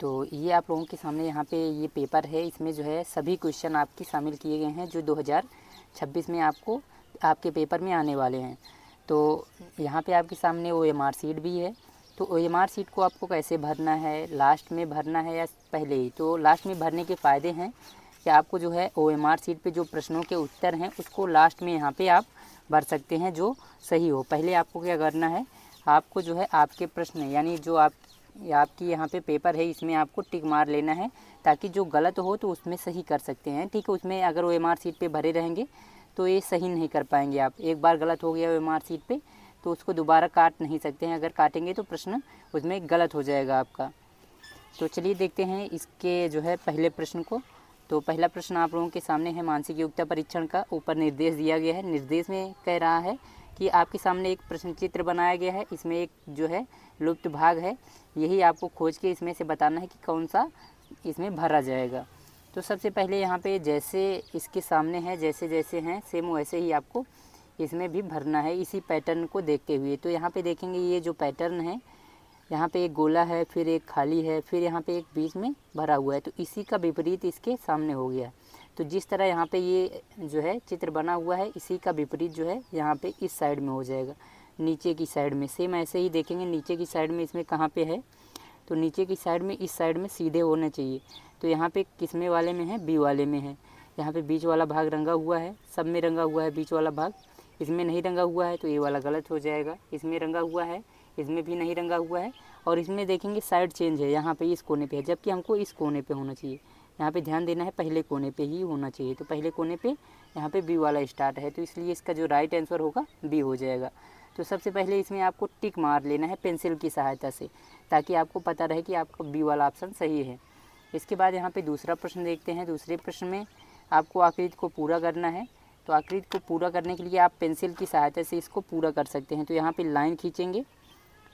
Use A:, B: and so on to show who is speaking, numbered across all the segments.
A: तो ये आप लोगों के सामने यहाँ पे ये पेपर है, इसमें जो है सभी क्वेश्चन आपके शामिल किए गए हैं जो 2026 में आपको आपके पेपर में आने वाले हैं। तो यहाँ पे आपके सामने OMR शीट भी है। तो OMR शीट को आपको कैसे भरना है, लास्ट में भरना है या पहले ही? तो लास्ट में भरने के फ़ायदे हैं कि आपको जो है OMR शीट पे जो प्रश्नों के उत्तर हैं उसको लास्ट में यहाँ पे आप भर सकते हैं जो सही हो। पहले आपको क्या करना है, आपको जो है आपके प्रश्न यानी जो आपकी यहाँ पे पेपर है इसमें आपको टिक मार लेना है, ताकि जो गलत हो तो उसमें सही कर सकते हैं। ठीक है, उसमें अगर OMR शीट पे भरे रहेंगे तो ये सही नहीं कर पाएंगे आप। एक बार गलत हो गया OMR शीट पे तो उसको दोबारा काट नहीं सकते हैं, अगर काटेंगे तो प्रश्न उसमें गलत हो जाएगा आपका। तो चलिए देखते हैं इसके जो है पहले प्रश्न को। तो पहला प्रश्न आप लोगों के सामने है मानसिक योग्यता परीक्षण का। ऊपर निर्देश दिया गया है, निर्देश में कह रहा है कि आपके सामने एक प्रश्न चित्र बनाया गया है, इसमें एक जो है लुप्त भाग है, यही आपको खोज के इसमें से बताना है कि कौन सा इसमें भरा जाएगा। तो सबसे पहले यहाँ पे जैसे इसके सामने है, जैसे जैसे हैं सेम वैसे ही आपको इसमें भी भरना है, इसी पैटर्न को देखते हुए। तो यहाँ पे देखेंगे ये जो पैटर्न है, यहाँ पे एक गोला है, फिर एक खाली है, फिर यहाँ पे एक बीच में भरा हुआ है, तो इसी का विपरीत इसके सामने हो गया। तो जिस तरह यहाँ पे ये जो है चित्र बना हुआ है, इसी का विपरीत जो है यहाँ पे इस साइड में हो जाएगा, नीचे की साइड में। सेम ऐसे ही देखेंगे नीचे की साइड में इसमें कहाँ पे है, तो नीचे की साइड में इस साइड में सीधे होने चाहिए। तो यहाँ पे किसमें वाले में है, बी वाले में है। यहाँ पे बीच वाला भाग रंगा हुआ है, सब में रंगा हुआ है बीच वाला भाग, इसमें नहीं रंगा हुआ है तो ये वाला गलत हो जाएगा। इसमें रंगा हुआ है, इसमें भी नहीं रंगा हुआ है, और इसमें देखेंगे साइड चेंज है, यहाँ पे इस कोने पे है, जबकि हमको इस कोने पे होना चाहिए। यहाँ पे ध्यान देना है, पहले कोने पे ही होना चाहिए। तो पहले कोने पे यहाँ पे बी वाला स्टार्ट है, तो इसलिए इसका जो राइट आंसर होगा बी हो जाएगा। तो सबसे पहले इसमें आपको टिक मार लेना है पेंसिल की सहायता से, ताकि आपको पता रहे कि आपका बी वाला ऑप्शन सही है। इसके बाद यहाँ पे दूसरा प्रश्न देखते हैं। दूसरे प्रश्न में आपको आकृति को पूरा करना है। तो आकृति को पूरा करने के लिए आप पेंसिल की सहायता से इसको पूरा कर सकते हैं। तो यहाँ पे लाइन खींचेंगे,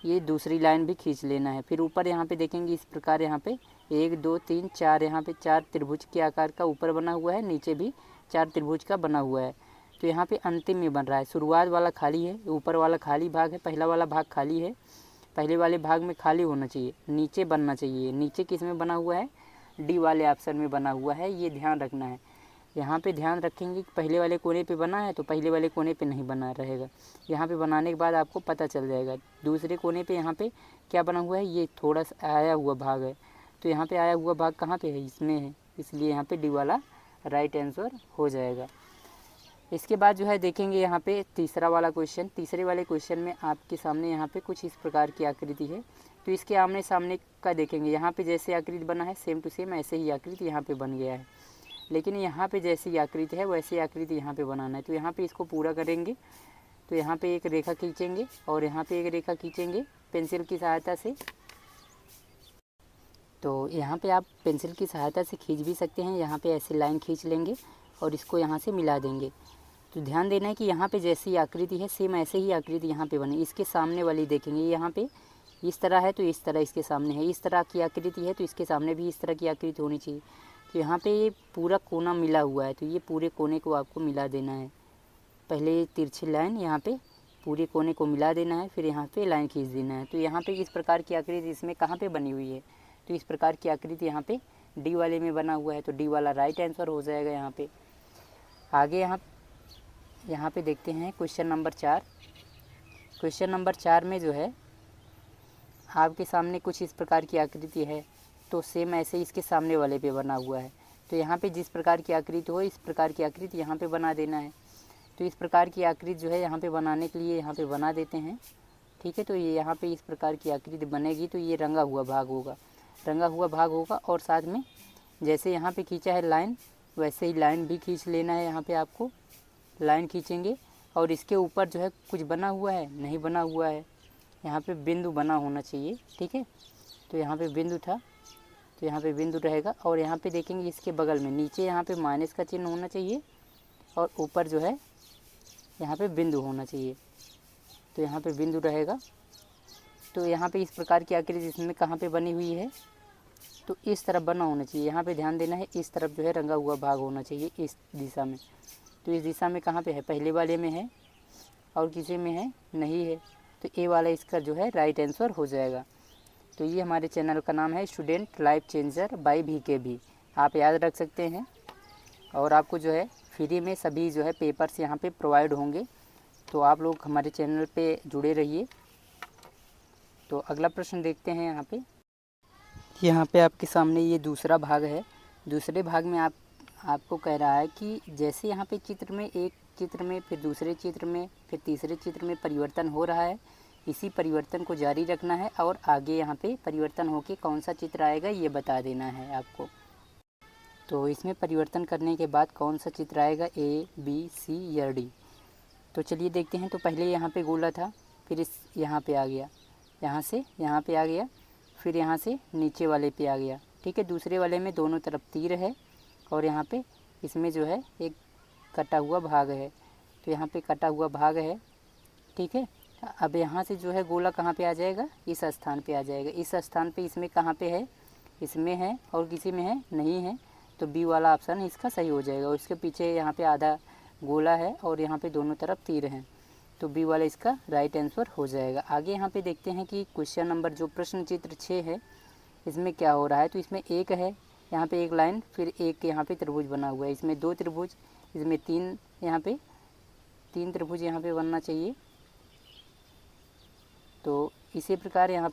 A: ये दूसरी लाइन भी खींच लेना है। फिर ऊपर यहाँ पे देखेंगे इस प्रकार, यहाँ पे 1 2 3 4, यहाँ पे 4 त्रिभुज के आकार का ऊपर बना हुआ है, नीचे भी 4 त्रिभुज का बना हुआ है। तो यहाँ पे अंतिम में बन रहा है, शुरुआत वाला खाली है, ऊपर वाला खाली भाग है, पहला वाला भाग खाली है, पहले वाले भाग में खाली होना चाहिए, नीचे बनना चाहिए। नीचे किस में बना हुआ है, डी वाले ऑप्शन में बना हुआ है, ये ध्यान रखना है। यहाँ पे ध्यान रखेंगे कि पहले वाले कोने पे बना है तो पहले वाले कोने पे नहीं बना रहेगा। यहाँ पे बनाने के बाद आपको पता चल जाएगा। दूसरे कोने पे यहाँ पे क्या बना हुआ है, ये थोड़ा सा आया हुआ भाग है, तो यहाँ पे आया हुआ भाग कहाँ पे है, इसमें है, इसलिए यहाँ पे डी वाला राइट आंसर हो जाएगा। इसके बाद जो है देखेंगे यहाँ पे तीसरा वाला क्वेश्चन। तीसरे वाले क्वेश्चन में आपके सामने यहाँ पे कुछ इस प्रकार की आकृति है। तो इसके आमने सामने का देखेंगे, यहाँ पे जैसे आकृति बना है सेम टू सेम ऐसे ही आकृति यहाँ पे बन गया है, लेकिन यहाँ पे जैसी आकृति है वैसी आकृति यहाँ पे बनाना है। तो यहाँ पे इसको पूरा करेंगे। तो यहाँ पे एक रेखा खींचेंगे और यहाँ पे एक रेखा खींचेंगे पेंसिल की सहायता से। तो यहाँ पे आप पेंसिल की सहायता से खींच भी सकते हैं, यहाँ पे ऐसे लाइन खींच लेंगे और इसको यहाँ से मिला देंगे। तो ध्यान देना है कि यहाँ पे जैसी आकृति है सेम ऐसे ही आकृति यहाँ पे बने। इसके सामने वाली देखेंगे, यहाँ पे इस तरह है तो इस तरह इसके सामने है, इस तरह की आकृति है तो इसके सामने भी इस तरह की आकृति होनी चाहिए। तो यहाँ पे ये पूरा कोना मिला हुआ है, तो ये पूरे कोने को आपको मिला देना है। पहले तिरछी लाइन यहाँ पे पूरे कोने को मिला देना है, फिर यहाँ पे लाइन खींच देना है। तो यहाँ पे इस प्रकार की आकृति इसमें कहाँ पे बनी हुई है, तो इस प्रकार की आकृति यहाँ पे डी वाले में बना हुआ है, तो डी वाला राइट आंसर हो जाएगा यहाँ पे। आगे यहाँ पे देखते हैं क्वेश्चन नंबर 4। क्वेश्चन नंबर 4 में जो है आपके सामने कुछ इस प्रकार की आकृति है, तो सेम ऐसे इसके सामने वाले पे बना हुआ है। तो यहाँ पे जिस प्रकार की आकृति हो इस प्रकार की आकृति यहाँ पे बना देना है। तो इस प्रकार की आकृति जो है यहाँ पे बनाने के लिए यहाँ पे बना देते हैं। ठीक है, तो ये यहाँ पे इस प्रकार की आकृति बनेगी, तो ये रंगा हुआ भाग होगा, रंगा हुआ भाग होगा। और साथ में जैसे यहाँ पे खींचा है लाइन, वैसे ही लाइन भी खींच लेना है। यहाँ पे आपको लाइन खींचेंगे और इसके ऊपर जो है कुछ बना हुआ है, नहीं बना हुआ है, यहाँ पे बिंदु बना होना चाहिए। ठीक है, तो यहाँ पे बिंदु था, तो यहाँ पे बिंदु रहेगा। और यहाँ पे देखेंगे इसके बगल में नीचे यहाँ पे माइनस का चिन्ह होना चाहिए और ऊपर जो है यहाँ पे बिंदु होना चाहिए, तो यहाँ पे बिंदु रहेगा। तो यहाँ पे इस प्रकार की आकृति इसमें कहाँ पे बनी हुई है, तो इस तरफ बना होना चाहिए। यहाँ पे ध्यान देना है, इस तरफ जो है रंगा हुआ भाग होना चाहिए, इस दिशा में। तो इस दिशा में कहाँ पे है, पहले वाले में है और किसी में है नहीं है, तो ए वाला इसका जो है राइट आंसर हो जाएगा। तो ये हमारे चैनल का नाम है student life changer by VKB, आप याद रख सकते हैं। और आपको जो है फ्री में सभी जो है पेपर्स यहाँ पे प्रोवाइड होंगे, तो आप लोग हमारे चैनल पे जुड़े रहिए। तो अगला प्रश्न देखते हैं। यहाँ पे आपके सामने ये दूसरा भाग है। दूसरे भाग में आपको कह रहा है कि जैसे यहाँ पे चित्र में, एक चित्र में, फिर दूसरे चित्र में, फिर तीसरे चित्र में परिवर्तन हो रहा है, इसी परिवर्तन को जारी रखना है और आगे यहाँ पे परिवर्तन होके कौन सा चित्र आएगा ये बता देना है आपको। तो इसमें परिवर्तन करने के बाद कौन सा चित्र आएगा, A, B, C या D। तो चलिए देखते हैं। तो पहले यहाँ पे गोला था, फिर इस यहाँ पे आ गया, यहाँ से यहाँ पे आ गया, फिर यहाँ से नीचे वाले पे आ गया। ठीक है, दूसरे वाले में दोनों तरफ तीर है और यहाँ पे इसमें जो है एक कटा हुआ भाग है। तो यहाँ पे कटा हुआ भाग है। ठीक है, अब यहाँ से जो है गोला कहाँ पे आ जाएगा, इस स्थान पे आ जाएगा। इस स्थान पे इसमें कहाँ पे है, इसमें है और किसी में है नहीं है, तो बी वाला ऑप्शन इसका सही हो जाएगा। और इसके पीछे यहाँ पे आधा गोला है और यहाँ पे दोनों तरफ तीर हैं, तो बी वाला इसका राइट आंसर हो जाएगा। आगे यहाँ पे देखते हैं कि क्वेश्चन नंबर जो प्रश्न चित्र 6 है इसमें क्या हो रहा है। तो इसमें एक है, यहाँ पे एक लाइन, फिर एक यहाँ पे त्रिभुज बना हुआ है। इसमें 2 त्रिभुज, इसमें 3, यहाँ पे 3 त्रिभुज यहाँ पे बनना चाहिए। तो इसी प्रकार यहाँ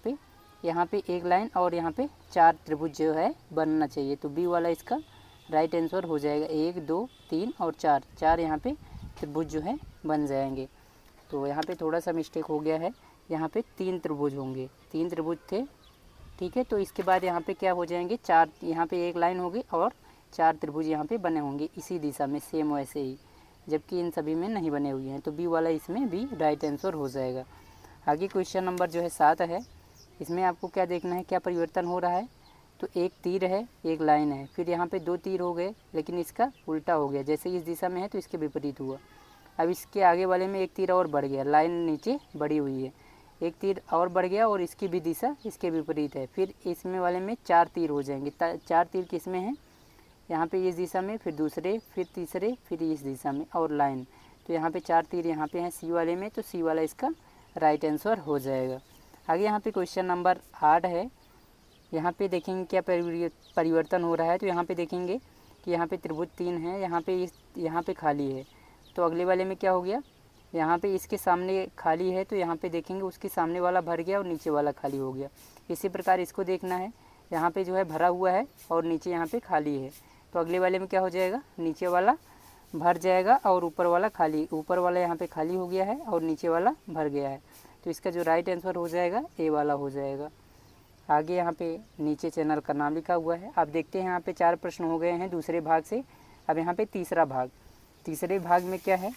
A: पे एक लाइन और यहाँ पे 4 त्रिभुज जो है बनना चाहिए। तो बी वाला इसका राइट आंसर हो जाएगा। 1, 2, 3 और 4 यहाँ पे त्रिभुज जो है बन जाएंगे। तो यहाँ पे थोड़ा सा मिस्टेक हो गया है, यहाँ पे 3 त्रिभुज होंगे, 3 त्रिभुज थे। ठीक है, तो इसके बाद यहाँ पे क्या हो जाएंगे, 4, यहाँ पे एक लाइन होगी और 4 त्रिभुज यहाँ पे बने होंगे इसी दिशा में, सेम वैसे ही, जबकि इन सभी में नहीं बने हुए हैं। तो बी वाला इसमें भी राइट आंसर हो जाएगा। आगे क्वेश्चन नंबर जो है 7 है। इसमें आपको क्या देखना है, क्या परिवर्तन हो रहा है। तो एक तीर है, एक लाइन है, फिर यहाँ पे 2 तीर हो गए, लेकिन इसका उल्टा हो गया। जैसे इस दिशा में है तो इसके विपरीत हुआ। अब इसके आगे वाले में एक तीर और बढ़ गया, लाइन नीचे बढ़ी हुई है, एक तीर और बढ़ गया और इसकी भी दिशा इसके विपरीत है। फिर इसमें वाले में 4 तीर हो जाएंगे। 4 तीर किस में है, यहाँ पे इस दिशा में, फिर दूसरे, फिर तीसरे, फिर इस दिशा में और लाइन। तो यहाँ पे 4 तीर यहाँ पे हैं सी वाले में, तो सी वाला इसका राइट आंसर हो जाएगा। आगे यहाँ पे क्वेश्चन नंबर 8 है। यहाँ पे देखेंगे क्या परिवर्तन हो रहा है। तो यहाँ पे देखेंगे कि यहाँ पे त्रिभुज 3 है, यहाँ पे खाली है। तो अगले वाले में क्या हो गया, यहाँ पे इसके सामने खाली है, तो यहाँ पे देखेंगे उसके सामने वाला भर गया और नीचे वाला खाली हो गया। इसी प्रकार इसको देखना है, यहाँ पे जो है भरा हुआ है और नीचे यहाँ पे खाली है। तो अगले वाले में क्या हो जाएगा, नीचे वाला भर जाएगा और ऊपर वाला खाली, ऊपर वाला यहाँ पे खाली हो गया है और नीचे वाला भर गया है। तो इसका जो राइट आंसर हो जाएगा ए वाला हो जाएगा। आगे यहाँ पे नीचे चैनल का नाम लिखा हुआ है। आप देखते हैं यहाँ पे 4 प्रश्न हो गए हैं दूसरे भाग से। अब यहाँ पे तीसरा भाग, तीसरे भाग में क्या है,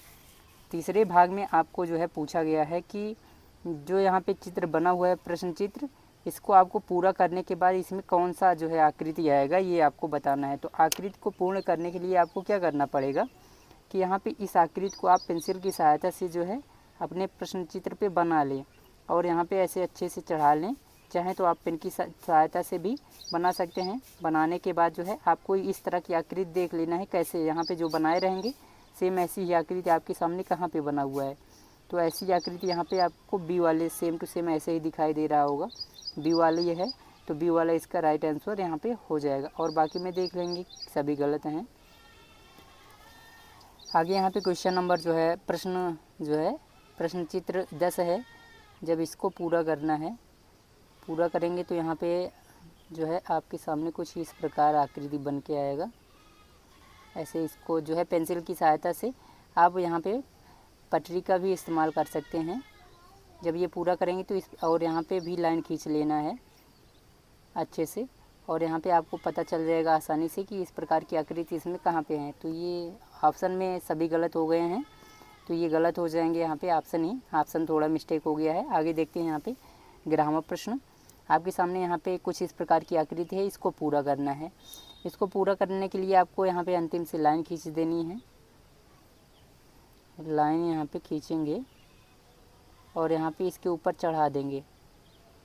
A: तीसरे भाग में आपको जो है पूछा गया है कि जो यहाँ पे चित्र बना हुआ है प्रश्न चित्र, इसको आपको पूरा करने के बाद इसमें कौन सा जो है आकृति आएगा ये आपको बताना है। तो आकृति को पूर्ण करने के लिए आपको क्या करना पड़ेगा कि यहाँ पे इस आकृति को आप पेंसिल की सहायता से जो है अपने प्रश्न चित्र पे बना लें और यहाँ पे ऐसे अच्छे से चढ़ा लें। चाहे तो आप पेन की सहायता से भी बना सकते हैं। बनाने के बाद जो है आपको इस तरह की आकृति देख लेना है, कैसे यहाँ पे जो बनाए रहेंगे सेम ऐसी ही आकृति आपके सामने कहाँ पे बना हुआ है। तो ऐसी आकृति यहाँ पे आपको बी वाले सेम टू सेम ऐसे ही दिखाई दे रहा होगा, बी वाले ये है, तो बी वाला इसका राइट आंसर यहाँ पे हो जाएगा। और बाकी में देख लेंगे सभी गलत हैं। आगे यहाँ पे क्वेश्चन नंबर जो है प्रश्न चित्र 10 है। जब इसको पूरा करना है, पूरा करेंगे तो यहाँ पे जो है आपके सामने कुछ इस प्रकार आकृति बन के आएगा। ऐसे इसको जो है पेंसिल की सहायता से आप यहाँ पे पटरी का भी इस्तेमाल कर सकते हैं। जब ये पूरा करेंगे तो और यहाँ पे भी लाइन खींच लेना है अच्छे से, और यहाँ पे आपको पता चल जाएगा आसानी से कि इस प्रकार की आकृति इसमें कहाँ पे है। तो ये ऑप्शन में सभी गलत हो गए हैं, तो ये गलत हो जाएंगे यहाँ पे ऑप्शन थोड़ा मिस्टेक हो गया है। आगे देखते हैं यहाँ पे 11वां प्रश्न। आपके सामने यहाँ पे कुछ इस प्रकार की आकृति है, इसको पूरा करना है। इसको पूरा करने के लिए आपको यहाँ पे अंतिम से लाइन खींच देनी है। लाइन यहाँ पे खींचेंगे और यहाँ पे इसके ऊपर चढ़ा देंगे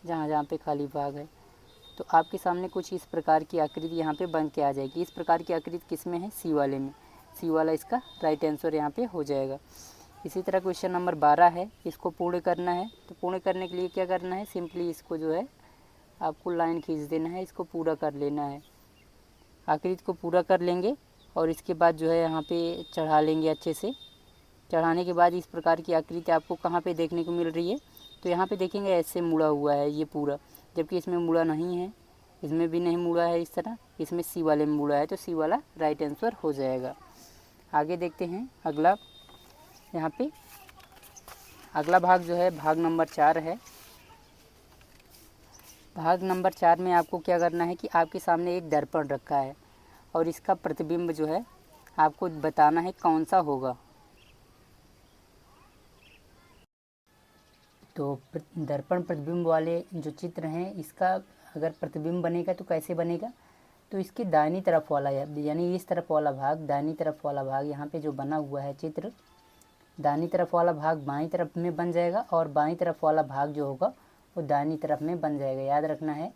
A: जहाँ जहाँ पे खाली भाग है। तो आपके सामने कुछ इस प्रकार की आकृति यहाँ पे बन के आ जाएगी। इस प्रकार की आकृति किस में है, सी वाले में, सी वाला इसका राइट आंसर यहाँ पे हो जाएगा। इसी तरह क्वेश्चन नंबर 12 है, इसको पूर्ण करना है। तो पूर्ण करने के लिए क्या करना है, सिंपली इसको जो है आपको लाइन खींच देना है, इसको पूरा कर लेना है। आकृति को पूरा कर लेंगे और इसके बाद जो है यहाँ पे चढ़ा लेंगे अच्छे से। चढ़ाने के बाद इस प्रकार की आकृति आपको कहाँ पे देखने को मिल रही है, तो यहाँ पे देखेंगे ऐसे मुड़ा हुआ है ये पूरा, जबकि इसमें मुड़ा नहीं है, इसमें भी नहीं मुड़ा है इस तरह, इसमें सी वाले में मुड़ा है, तो सी वाला राइट आंसर हो जाएगा। आगे देखते हैं अगला। यहाँ पे अगला भाग जो है भाग नंबर 4 है। भाग नंबर 4 में आपको क्या करना है कि आपके सामने एक दर्पण रखा है और इसका प्रतिबिंब जो है आपको बताना है कौन सा होगा। तो दर्पण प्रतिबिंब वाले जो चित्र हैं, इसका अगर प्रतिबिंब बनेगा तो कैसे बनेगा, तो इसके दाहिनी तरफ वाला यानी इस तरफ वाला भाग, दाहिनी तरफ वाला भाग यहाँ पे जो बना हुआ है चित्र, दाहिनी तरफ वाला भाग बाईं तरफ में बन जाएगा और बाईं तरफ वाला भाग जो होगा वो दाहिनी तरफ में बन जाएगा। याद रखना है,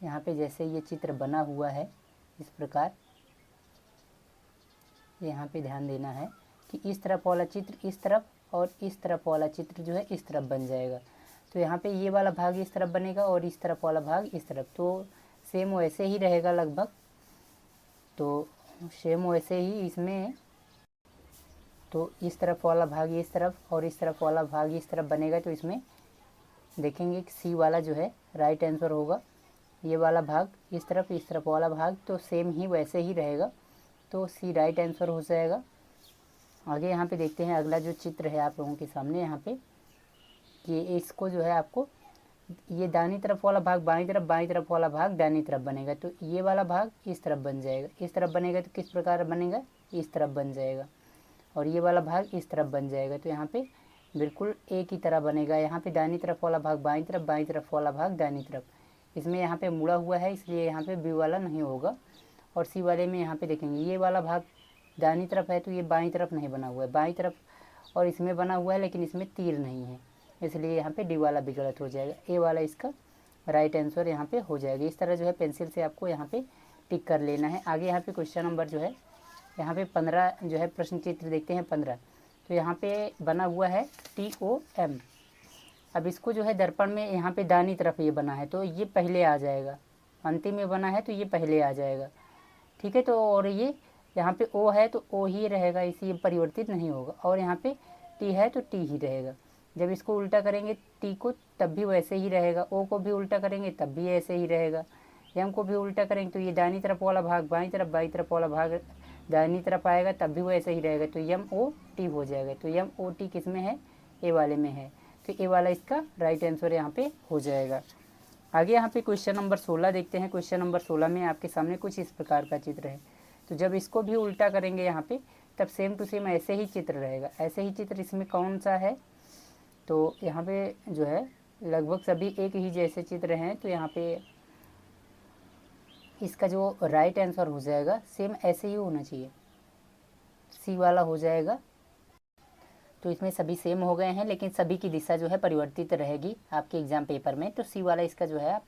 A: यहाँ पे जैसे ये चित्र बना हुआ है इस प्रकार, यहाँ पे ध्यान देना है कि इस तरफ वाला चित्र इस तरफ और इस तरफ वाला चित्र जो है इस तरफ बन जाएगा। तो यहाँ पे ये वाला भाग इस तरफ बनेगा और इस तरफ वाला भाग इस तरफ, तो सेम वैसे ही रहेगा लगभग। तो सेम वैसे ही इसमें, तो इस तरफ वाला भाग इस तरफ और इस तरफ वाला भाग इस तरफ बनेगा, तो इसमें देखेंगे कि सी वाला जो है राइट आंसर होगा। ये वाला भाग इस तरफ वाला भाग तो सेम ही वैसे ही रहेगा, तो सी राइट आंसर हो जाएगा। आगे यहाँ पे देखते हैं अगला जो चित्र है आप लोगों के सामने यहाँ पे, कि इसको जो है आपको ये दाहिनी तरफ वाला भाग बाईं तरफ वाला भाग दाहिनी तरफ बनेगा, तो ये वाला भाग इस तरफ बन जाएगा। इस तरफ बनेगा तो किस प्रकार बनेगा, इस तरफ बन जाएगा, और ये वाला भाग इस तरफ बन जाएगा। तो यहाँ पे बिल्कुल एक ही तरह बनेगा। यहाँ पे दाहिनी तरफ वाला भाग बाईं तरफ वाला भाग दाहिनी तरफ, इसमें यहाँ पे मुड़ा हुआ है इसलिए यहाँ पे बी वाला नहीं होगा। और सी वाले में यहाँ पे देखेंगे ये वाला भाग दाहिनी तरफ है तो ये बाईं तरफ नहीं बना हुआ है, बाईं तरफ और इसमें बना हुआ है लेकिन इसमें तीर नहीं है, इसलिए यहाँ पे डी वाला भी गलत हो जाएगा। ए वाला इसका राइट आंसर यहाँ पे हो जाएगा। इस तरह जो है पेंसिल से आपको यहाँ पे टिक कर लेना है। आगे यहाँ पे क्वेश्चन नंबर जो है यहाँ पे 15 जो है प्रश्न चित्र देखते हैं 15। तो यहाँ पे बना हुआ है TOM। अब इसको जो है दर्पण में यहाँ पे दाहिनी तरफ ये बना है तो ये पहले आ जाएगा, अंतिम में बना है तो ये पहले आ जाएगा, ठीक है। तो और ये यहाँ पे O है तो O ही रहेगा, इसी परिवर्तित नहीं होगा। और यहाँ पे T है तो T ही रहेगा। जब इसको उल्टा करेंगे T को तब भी वैसे ही रहेगा, O को भी उल्टा करेंगे तब भी ऐसे ही रहेगा, M को भी उल्टा करेंगे तो ये दाहिनी तरफ वाला भाग बाईं तरफ वाला भाग दाहिनी तरफ आएगा तब भी वो ऐसे ही रहेगा, तो MOT हो जाएगा। तो MOT किस में है, ए वाले में है, तो ए वाला इसका राइट आंसर यहाँ पे हो जाएगा। आगे यहाँ पे क्वेश्चन नंबर 16 देखते हैं। क्वेश्चन नंबर 16 में आपके सामने कुछ इस प्रकार का चित्र है। तो जब इसको भी उल्टा करेंगे यहाँ पे तब सेम टू सेम ऐसे ही चित्र रहेगा। ऐसे ही चित्र इसमें कौन सा है, तो यहाँ पे जो है लगभग सभी एक ही जैसे चित्र हैं, तो यहाँ पे इसका जो राइट आंसर हो जाएगा सेम ऐसे ही होना चाहिए, सी वाला हो जाएगा। तो इसमें सभी सेम हो गए हैं लेकिन सभी की दिशा जो है परिवर्तित रहेगी आपके एग्जाम पेपर में, तो सी वाला इसका जो है आप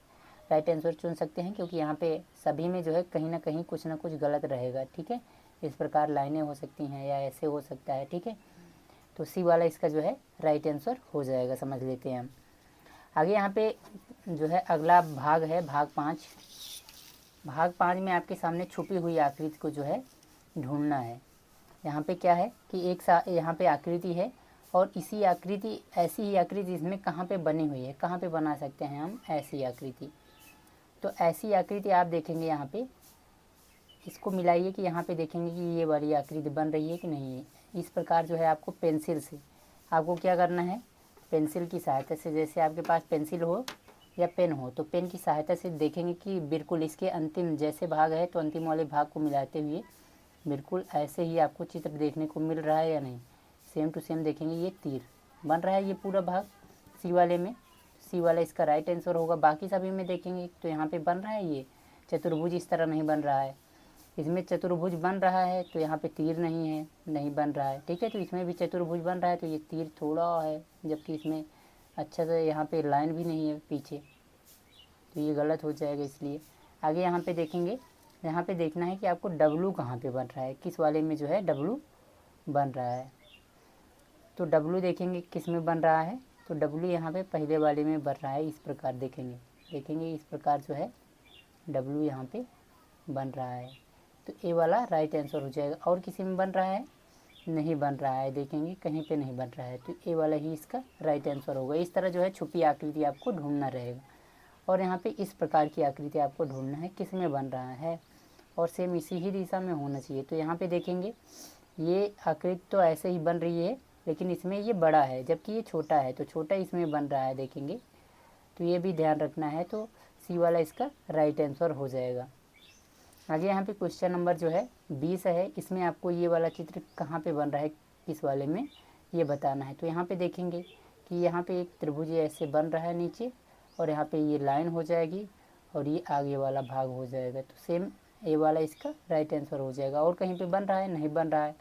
A: राइट आंसर चुन सकते हैं, क्योंकि यहाँ पे सभी में जो है कहीं ना कहीं कुछ ना कुछ गलत रहेगा, ठीक है। इस प्रकार लाइनें हो सकती हैं या ऐसे हो सकता है, ठीक है। तो सी वाला इसका जो है राइट आंसर हो जाएगा, समझ लेते हैं हम। आगे यहाँ पे जो है अगला भाग है भाग 5। भाग 5 में आपके सामने छुपी हुई आकृति को जो है ढूंढना है। यहाँ पे क्या है कि यहाँ पे आकृति है और इसी आकृति ऐसी ही आकृति इसमें कहाँ पे बनी हुई है, कहाँ पे बना सकते हैं हम ऐसी आकृति। तो ऐसी आकृति आप देखेंगे यहाँ पे, इसको मिलाइए कि यहाँ पे देखेंगे कि ये वाली आकृति बन रही है कि नहीं है। इस प्रकार जो है आपको पेंसिल से आपको क्या करना है, पेंसिल की सहायता से, जैसे आपके पास पेंसिल हो या पेन हो तो पेन की सहायता से देखेंगे कि बिल्कुल इसके अंतिम जैसे भाग है तो अंतिम वाले भाग को मिलाते हुए बिल्कुल ऐसे ही आपको चित्र देखने को मिल रहा है या नहीं। सेम टू सेम देखेंगे ये तीर बन रहा है, ये पूरा भाग सी वाले में, सी वाला इसका राइट आंसर होगा। बाकी सभी में देखेंगे तो यहाँ पे बन रहा है ये चतुर्भुज, इस तरह नहीं बन रहा है। इसमें चतुर्भुज बन रहा है तो यहाँ पे तीर नहीं है, नहीं बन रहा है, ठीक है। तो इसमें भी चतुर्भुज बन रहा है तो ये तीर थोड़ा है, जबकि इसमें अच्छा से यहाँ पे लाइन भी नहीं है पीछे, तो ये गलत हो जाएगा। इसलिए आगे यहाँ पे देखेंगे, यहाँ पे देखना है कि आपको डब्लू कहाँ पे बन रहा है, किस वाले में जो है डब्लू बन रहा है। तो डब्लू देखेंगे किस में बन रहा है, तो डब्लू यहाँ पे पहले वाले में बन रहा है, इस प्रकार देखेंगे। देखेंगे इस प्रकार जो है W यहाँ पे बन रहा है, तो ए वाला राइट आंसर हो जाएगा। और किसी में बन रहा है? नहीं बन रहा है, देखेंगे कहीं पे नहीं बन रहा है, तो ए वाला ही इसका राइट आंसर होगा। इस तरह जो है छुपी आकृति आपको ढूंढना रहेगा, और यहाँ पे इस प्रकार की आकृति आपको ढूंढना है किस में बन रहा है, और सेम इसी ही दिशा में होना चाहिए। तो यहाँ पे देखेंगे ये आकृति तो ऐसे ही बन रही है, लेकिन इसमें ये बड़ा है जबकि ये छोटा है, तो छोटा इसमें बन रहा है, देखेंगे तो ये भी ध्यान रखना है। तो सी वाला इसका राइट आंसर हो जाएगा। आगे यहाँ पे क्वेश्चन नंबर जो है 20 है, इसमें आपको ये वाला चित्र कहाँ पे बन रहा है, किस वाले में, ये बताना है। तो यहाँ पे देखेंगे कि यहाँ पे एक त्रिभुज ऐसे बन रहा है नीचे, और यहाँ पे ये लाइन हो जाएगी और ये आगे वाला भाग हो जाएगा, तो सेम ए वाला इसका राइट आंसर हो जाएगा। और कहीं पे बन रहा है? नहीं बन रहा है,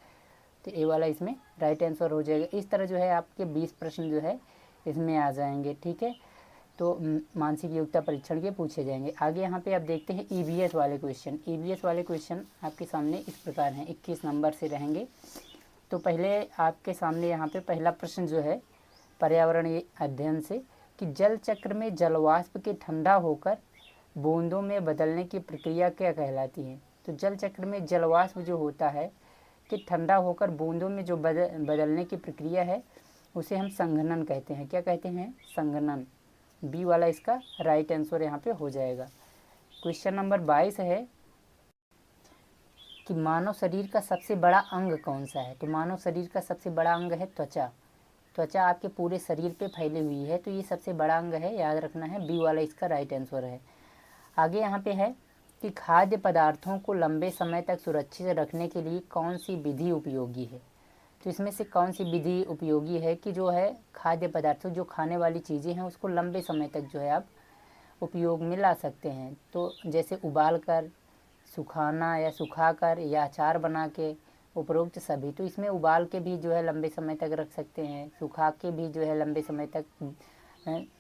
A: तो ए वाला इसमें राइट आंसर हो जाएगा। इस तरह जो है आपके 20 प्रश्न जो है इसमें आ जाएंगे, ठीक है। तो मानसिक योग्यता परीक्षण के पूछे जाएंगे। आगे यहाँ पे आप देखते हैं ईवीएस वाले क्वेश्चन। ईवीएस वाले क्वेश्चन आपके सामने इस प्रकार हैं, 21 नंबर से रहेंगे। तो पहले आपके सामने यहाँ पे पहला प्रश्न जो है पर्यावरणीय अध्ययन से, कि जल चक्र में जलवाष्प के ठंडा होकर बूंदों में बदलने की प्रक्रिया क्या कहलाती है। तो जल चक्र में जलवाष्प जो होता है कि ठंडा होकर बूंदों में जो बदलने की प्रक्रिया है उसे हम संघनन कहते हैं। क्या कहते हैं? संघनन। बी वाला इसका राइट आंसर यहाँ पे हो जाएगा। क्वेश्चन नंबर 22 है कि मानव शरीर का सबसे बड़ा अंग कौन सा है। तो मानव शरीर का सबसे बड़ा अंग है त्वचा। त्वचा आपके पूरे शरीर पे फैली हुई है, तो ये सबसे बड़ा अंग है, याद रखना है। बी वाला इसका राइट आंसर है। आगे यहाँ पे है कि खाद्य पदार्थों को लंबे समय तक सुरक्षित रखने के लिए कौन सी विधि उपयोगी है। तो इसमें से कौन सी विधि उपयोगी है कि जो है खाद्य पदार्थों, जो खाने वाली चीज़ें हैं उसको लंबे समय तक जो है आप उपयोग में ला सकते हैं। तो जैसे उबाल कर, सुखाना या सुखाकर, या अचार बना के, उपरोक्त सभी। तो इसमें उबाल के भी जो है लंबे समय तक रख सकते हैं, सुखा के भी जो है लंबे समय तक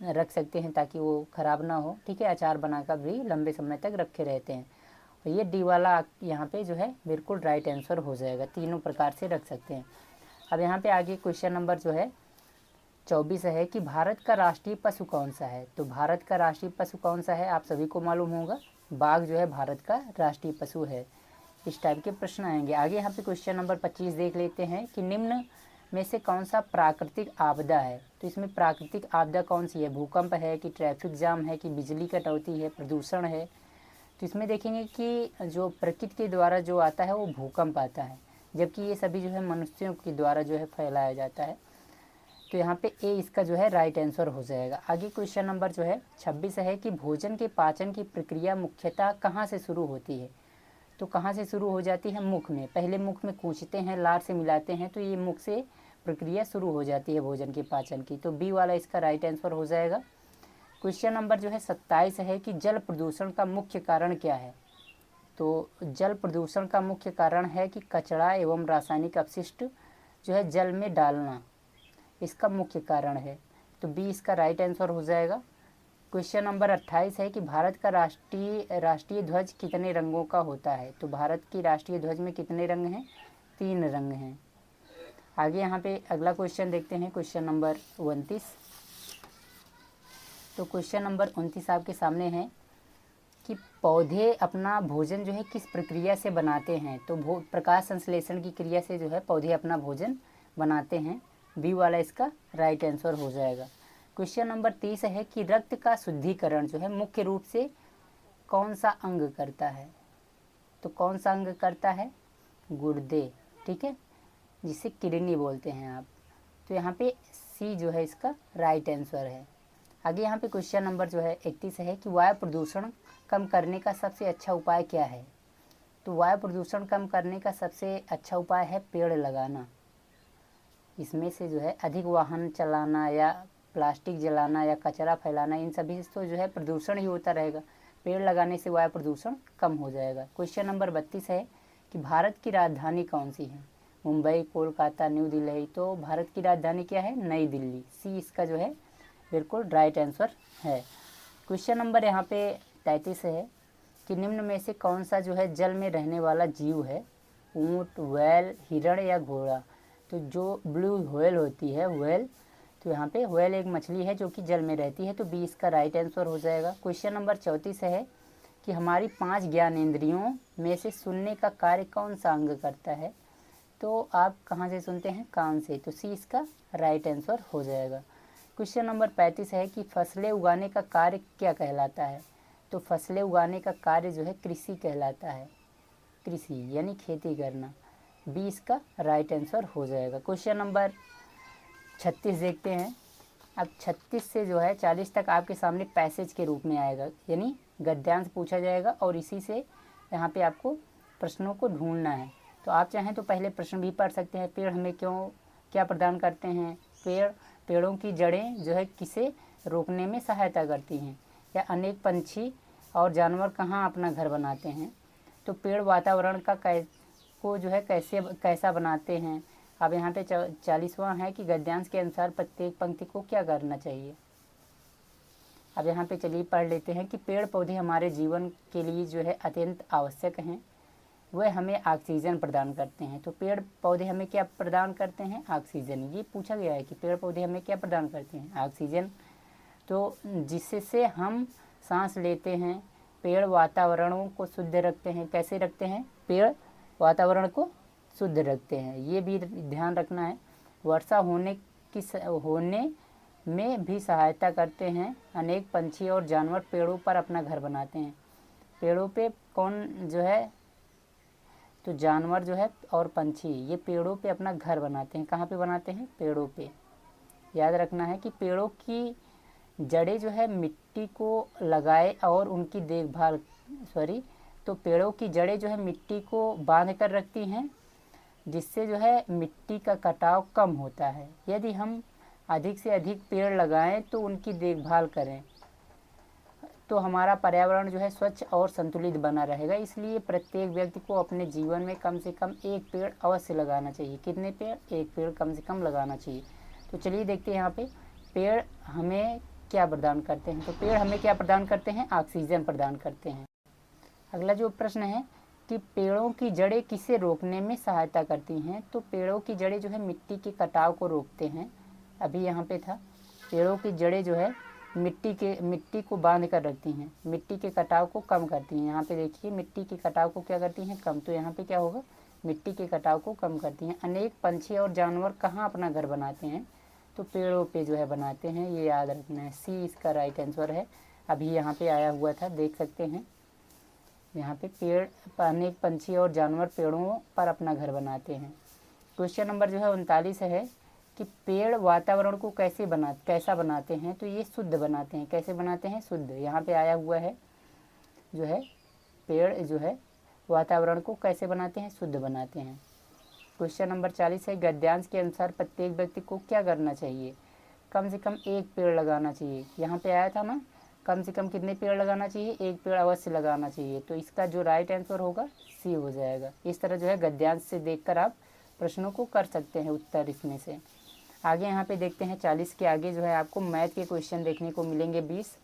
A: रख सकते हैं ताकि वो ख़राब ना हो, ठीक है। अचार बनाकर भी लंबे समय तक रखे रहते हैं। और ये डी वाला यहाँ पे जो है बिल्कुल राइट आंसर हो जाएगा, तीनों प्रकार से रख सकते हैं। अब यहाँ पे आगे क्वेश्चन नंबर जो है 24 है कि भारत का राष्ट्रीय पशु कौन सा है। तो भारत का राष्ट्रीय पशु कौन सा है, आप सभी को मालूम होगा, बाघ जो है भारत का राष्ट्रीय पशु है। इस टाइप के प्रश्न आएंगे। आगे यहाँ पे क्वेश्चन नंबर 25 देख लेते हैं कि निम्न में से कौन सा प्राकृतिक आपदा है। तो इसमें प्राकृतिक आपदा कौन सी है? भूकंप है कि ट्रैफिक जाम है कि बिजली कटौती है, प्रदूषण है। तो इसमें देखेंगे कि जो प्रकृति के द्वारा जो आता है वो भूकंप आता है, जबकि ये सभी जो है मनुष्यों के द्वारा जो है फैलाया जाता है। तो यहाँ पे ए इसका जो है राइट आंसर हो जाएगा। आगे क्वेश्चन नंबर जो है 26 है कि भोजन के पाचन की प्रक्रिया मुख्यतः कहाँ से शुरू होती है। तो कहाँ से शुरू हो जाती है? मुख में। पहले मुख में कूचते हैं, लार से मिलाते हैं, तो ये मुख से प्रक्रिया शुरू हो जाती है भोजन के पाचन की। तो बी वाला इसका राइट आंसर हो जाएगा। क्वेश्चन नंबर जो है 27 है कि जल प्रदूषण का मुख्य कारण क्या है। तो जल प्रदूषण का मुख्य कारण है कि कचरा एवं रासायनिक अपशिष्ट जो है जल में डालना, इसका मुख्य कारण है। तो बी इसका राइट आंसर हो जाएगा। क्वेश्चन नंबर 28 है कि भारत का राष्ट्रीय ध्वज कितने रंगों का होता है। तो भारत की राष्ट्रीय ध्वज में कितने रंग हैं? 3 रंग हैं। आगे यहाँ पे अगला क्वेश्चन देखते हैं, क्वेश्चन नंबर 29। तो क्वेश्चन नंबर 29 आपके सामने है कि पौधे अपना भोजन जो है किस प्रक्रिया से बनाते हैं। तो प्रकाश संश्लेषण की क्रिया से जो है पौधे अपना भोजन बनाते हैं। बी वाला इसका राइट आंसर हो जाएगा। क्वेश्चन नंबर 30 है कि रक्त का शुद्धिकरण जो है मुख्य रूप से कौन सा अंग करता है। तो कौन सा अंग करता है? गुर्दे, ठीक है, जिसे किडनी बोलते हैं आप। तो यहाँ पे सी जो है इसका राइट आंसर है। आगे यहाँ पे क्वेश्चन नंबर जो है 31 है कि वायु प्रदूषण कम करने का सबसे अच्छा उपाय क्या है। तो वायु प्रदूषण कम करने का सबसे अच्छा उपाय है पेड़ लगाना। इसमें से जो है अधिक वाहन चलाना या प्लास्टिक जलाना या कचरा फैलाना, इन सभी से तो जो है प्रदूषण ही होता रहेगा। पेड़ लगाने से वायु प्रदूषण कम हो जाएगा। क्वेश्चन नंबर 32 है कि भारत की राजधानी कौन सी है। मुंबई, कोलकाता, न्यू दिल्ली। तो भारत की राजधानी क्या है? नई दिल्ली। सी इसका जो है बिल्कुल राइट आंसर है। क्वेश्चन नंबर यहाँ पे 33 है कि निम्न में से कौन सा जो है जल में रहने वाला जीव है। ऊँट, व्हेल, हिरण या घोड़ा। तो जो ब्लू व्हेल होती है, व्हेल, तो यहाँ पे व्हेल एक मछली है जो कि जल में रहती है, तो बी इसका राइट आंसर हो जाएगा। क्वेश्चन नंबर 34 है कि हमारी 5 ज्ञानेंद्रियों में से सुनने का कार्य कौन सा अंग करता है? तो आप कहाँ से सुनते हैं? कान से, तो सी इसका राइट आंसर हो जाएगा। क्वेश्चन नंबर 35 है कि फसलें उगाने का कार्य क्या कहलाता है? तो फसलें उगाने का कार्य जो है कृषि कहलाता है, कृषि यानी खेती करना, बी इसका राइट आंसर हो जाएगा। क्वेश्चन नंबर 36 देखते हैं। अब 36 से जो है 40 तक आपके सामने पैसेज के रूप में आएगा, यानी गद्यांश पूछा जाएगा और इसी से यहाँ पे आपको प्रश्नों को ढूंढना है। तो आप चाहें तो पहले प्रश्न भी पढ़ सकते हैं। पेड़ हमें क्या प्रदान करते हैं? पेड़ों की जड़ें जो है किसे रोकने में सहायता करती हैं? या अनेक पंछी और जानवर कहाँ अपना घर बनाते हैं? तो पेड़ वातावरण को जो है कैसा बनाते हैं? अब यहाँ पे 40वां है कि गद्यांश के अनुसार प्रत्येक पंक्ति को क्या करना चाहिए। अब यहाँ पे चलिए पढ़ लेते हैं कि पेड़ पौधे हमारे जीवन के लिए जो है अत्यंत आवश्यक हैं, वह हमें ऑक्सीजन प्रदान करते हैं। तो पेड़ पौधे हमें क्या प्रदान करते हैं? ऑक्सीजन। ये पूछा गया है कि पेड़ पौधे हमें क्या प्रदान करते हैं? ऑक्सीजन। तो जिससे हम सांस लेते हैं। पेड़ वातावरणों को शुद्ध रखते हैं। कैसे रखते हैं? पेड़ वातावरण को शुद्ध रखते हैं, ये भी ध्यान रखना है। वर्षा होने में भी सहायता करते हैं। अनेक पंछी और जानवर पेड़ों पर अपना घर बनाते हैं। पेड़ों पे कौन जो है? तो जानवर जो है और पंछी ये पेड़ों पे अपना घर बनाते हैं। कहाँ पे बनाते हैं? पेड़ों पे। याद रखना है कि पेड़ों की जड़ें जो है मिट्टी को लगाए और उनकी देखभाल तो पेड़ों की जड़ें जो है मिट्टी को बांध कर रखती हैं, जिससे जो है मिट्टी का कटाव कम होता है। यदि हम अधिक से अधिक पेड़ लगाएं तो उनकी देखभाल करें तो हमारा पर्यावरण जो है स्वच्छ और संतुलित बना रहेगा। इसलिए प्रत्येक व्यक्ति को अपने जीवन में कम से कम एक पेड़ अवश्य लगाना चाहिए। कितने पेड़? एक पेड़ कम से कम लगाना चाहिए। तो चलिए देखते हैं यहाँ पे पेड़ हमें क्या प्रदान करते हैं। तो पेड़ हमें क्या प्रदान करते हैं? ऑक्सीजन प्रदान करते हैं। अगला जो प्रश्न है कि पेड़ों की जड़ें किसे रोकने में सहायता करती हैं? तो पेड़ों की जड़ें जो है मिट्टी के कटाव को रोकते हैं। अभी यहाँ पे था, पेड़ों की जड़ें जो है मिट्टी को बांध कर रखती हैं, मिट्टी के कटाव को कम करती हैं। यहाँ पे देखिए मिट्टी के कटाव को क्या करती हैं? कम। तो यहाँ पे क्या होगा? मिट्टी के कटाव को कम करती हैं। अनेक पंछी और जानवर कहाँ अपना घर बनाते हैं? तो पेड़ों पे जो है बनाते हैं, ये याद रखना है। सी इसका राइट आंसर है। अभी यहाँ पे आया हुआ था, देख सकते हैं। यहाँ पे अनेक पंछी और जानवर पेड़ों पर अपना घर बनाते हैं। क्वेश्चन नंबर जो है 39 है कि पेड़ वातावरण को कैसा बनाते हैं? तो ये शुद्ध बनाते हैं। कैसे बनाते हैं? शुद्ध। यहाँ पे आया हुआ है जो है पेड़ जो है वातावरण को कैसे बनाते हैं? शुद्ध बनाते हैं। क्वेश्चन नंबर 40 है गद्यांश के अनुसार प्रत्येक व्यक्ति को क्या करना चाहिए? कम से कम एक पेड़ लगाना चाहिए। यहाँ पे आया था ना, कम से कम कितने पेड़ लगाना चाहिए? एक पेड़ अवश्य लगाना चाहिए। तो इसका जो राइट आंसर होगा सी हो जाएगा। इस तरह जो है गद्यांश से देखकर आप प्रश्नों को कर सकते हैं उत्तर इसमें से। आगे यहाँ पे देखते हैं 40 के आगे जो है आपको मैथ के क्वेश्चन देखने को मिलेंगे 20।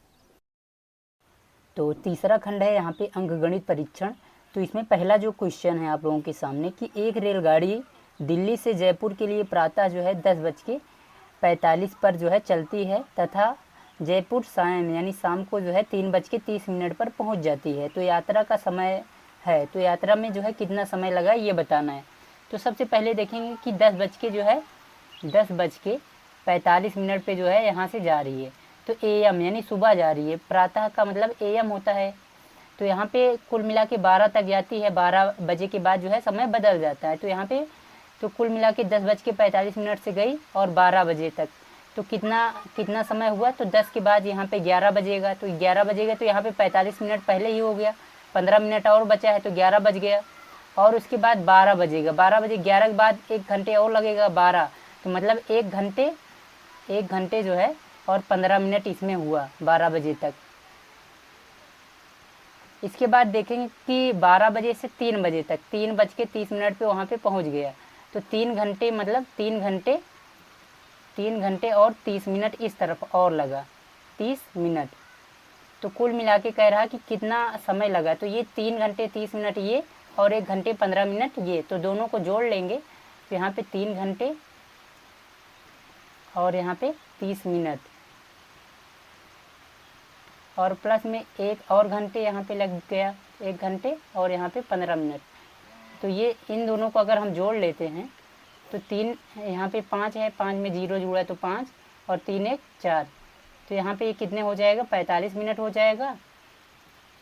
A: तो तीसरा खंड है यहाँ पे अंकगणित परीक्षण। तो इसमें पहला जो क्वेश्चन है आप लोगों के सामने कि एक रेलगाड़ी दिल्ली से जयपुर के लिए प्रातः जो है 10:45 पर जो है चलती है तथा जयपुर यानी शाम को जो है 3:30 पर पहुंच जाती है। तो यात्रा का समय है, तो यात्रा में जो है कितना समय लगा ये बताना है। तो सबसे पहले देखेंगे कि 10:45 पे जो है यहाँ से जा रही है। तो AM यानी सुबह जा रही है। प्रातः का मतलब AM होता है। तो यहाँ पे कुल मिला के 12 तक जाती है। 12 बजे के बाद जो है समय बदल जाता है। तो यहाँ पे तो कुल मिला के 10:45 से गई और 12 बजे तक तो कितना समय हुआ? तो 10 के बाद यहाँ पे 11 बजेगा। तो 11 बजेगा तो यहाँ पे 45 मिनट पहले ही हो गया। 15 मिनट और बचा है तो 11 बज गया। और उसके बाद 12 बजेगा। 12 बजे 11 के बाद 1 घंटे और लगेगा 12। तो मतलब 1 घंटे जो है और 15 मिनट इसमें हुआ 12 बजे तक। इसके बाद देखेंगे कि 12 बजे से 3 बजे तक 3:30 पे वहाँ पे पहुँच गया। तो 3 घंटे मतलब 3 घंटे और 30 मिनट इस तरफ और लगा 30 मिनट। तो कुल मिला के कह रहा कि कितना समय लगा? तो ये 3 घंटे 30 मिनट ये और 1 घंटे 15 मिनट ये, तो दोनों को जोड़ लेंगे। तो यहाँ पे 3 घंटे और यहाँ पे 30 मिनट और प्लस में 1 और घंटे यहाँ पे लग गया, 1 घंटे और यहाँ पे 15 मिनट। तो ये इन दोनों को अगर हम जोड़ लेते हैं तो 3 यहाँ पे 5 है, 5 में 0 जुड़ा तो 5 और 3 1 4, तो यहाँ पे ये कितने हो जाएगा, 45 मिनट हो जाएगा।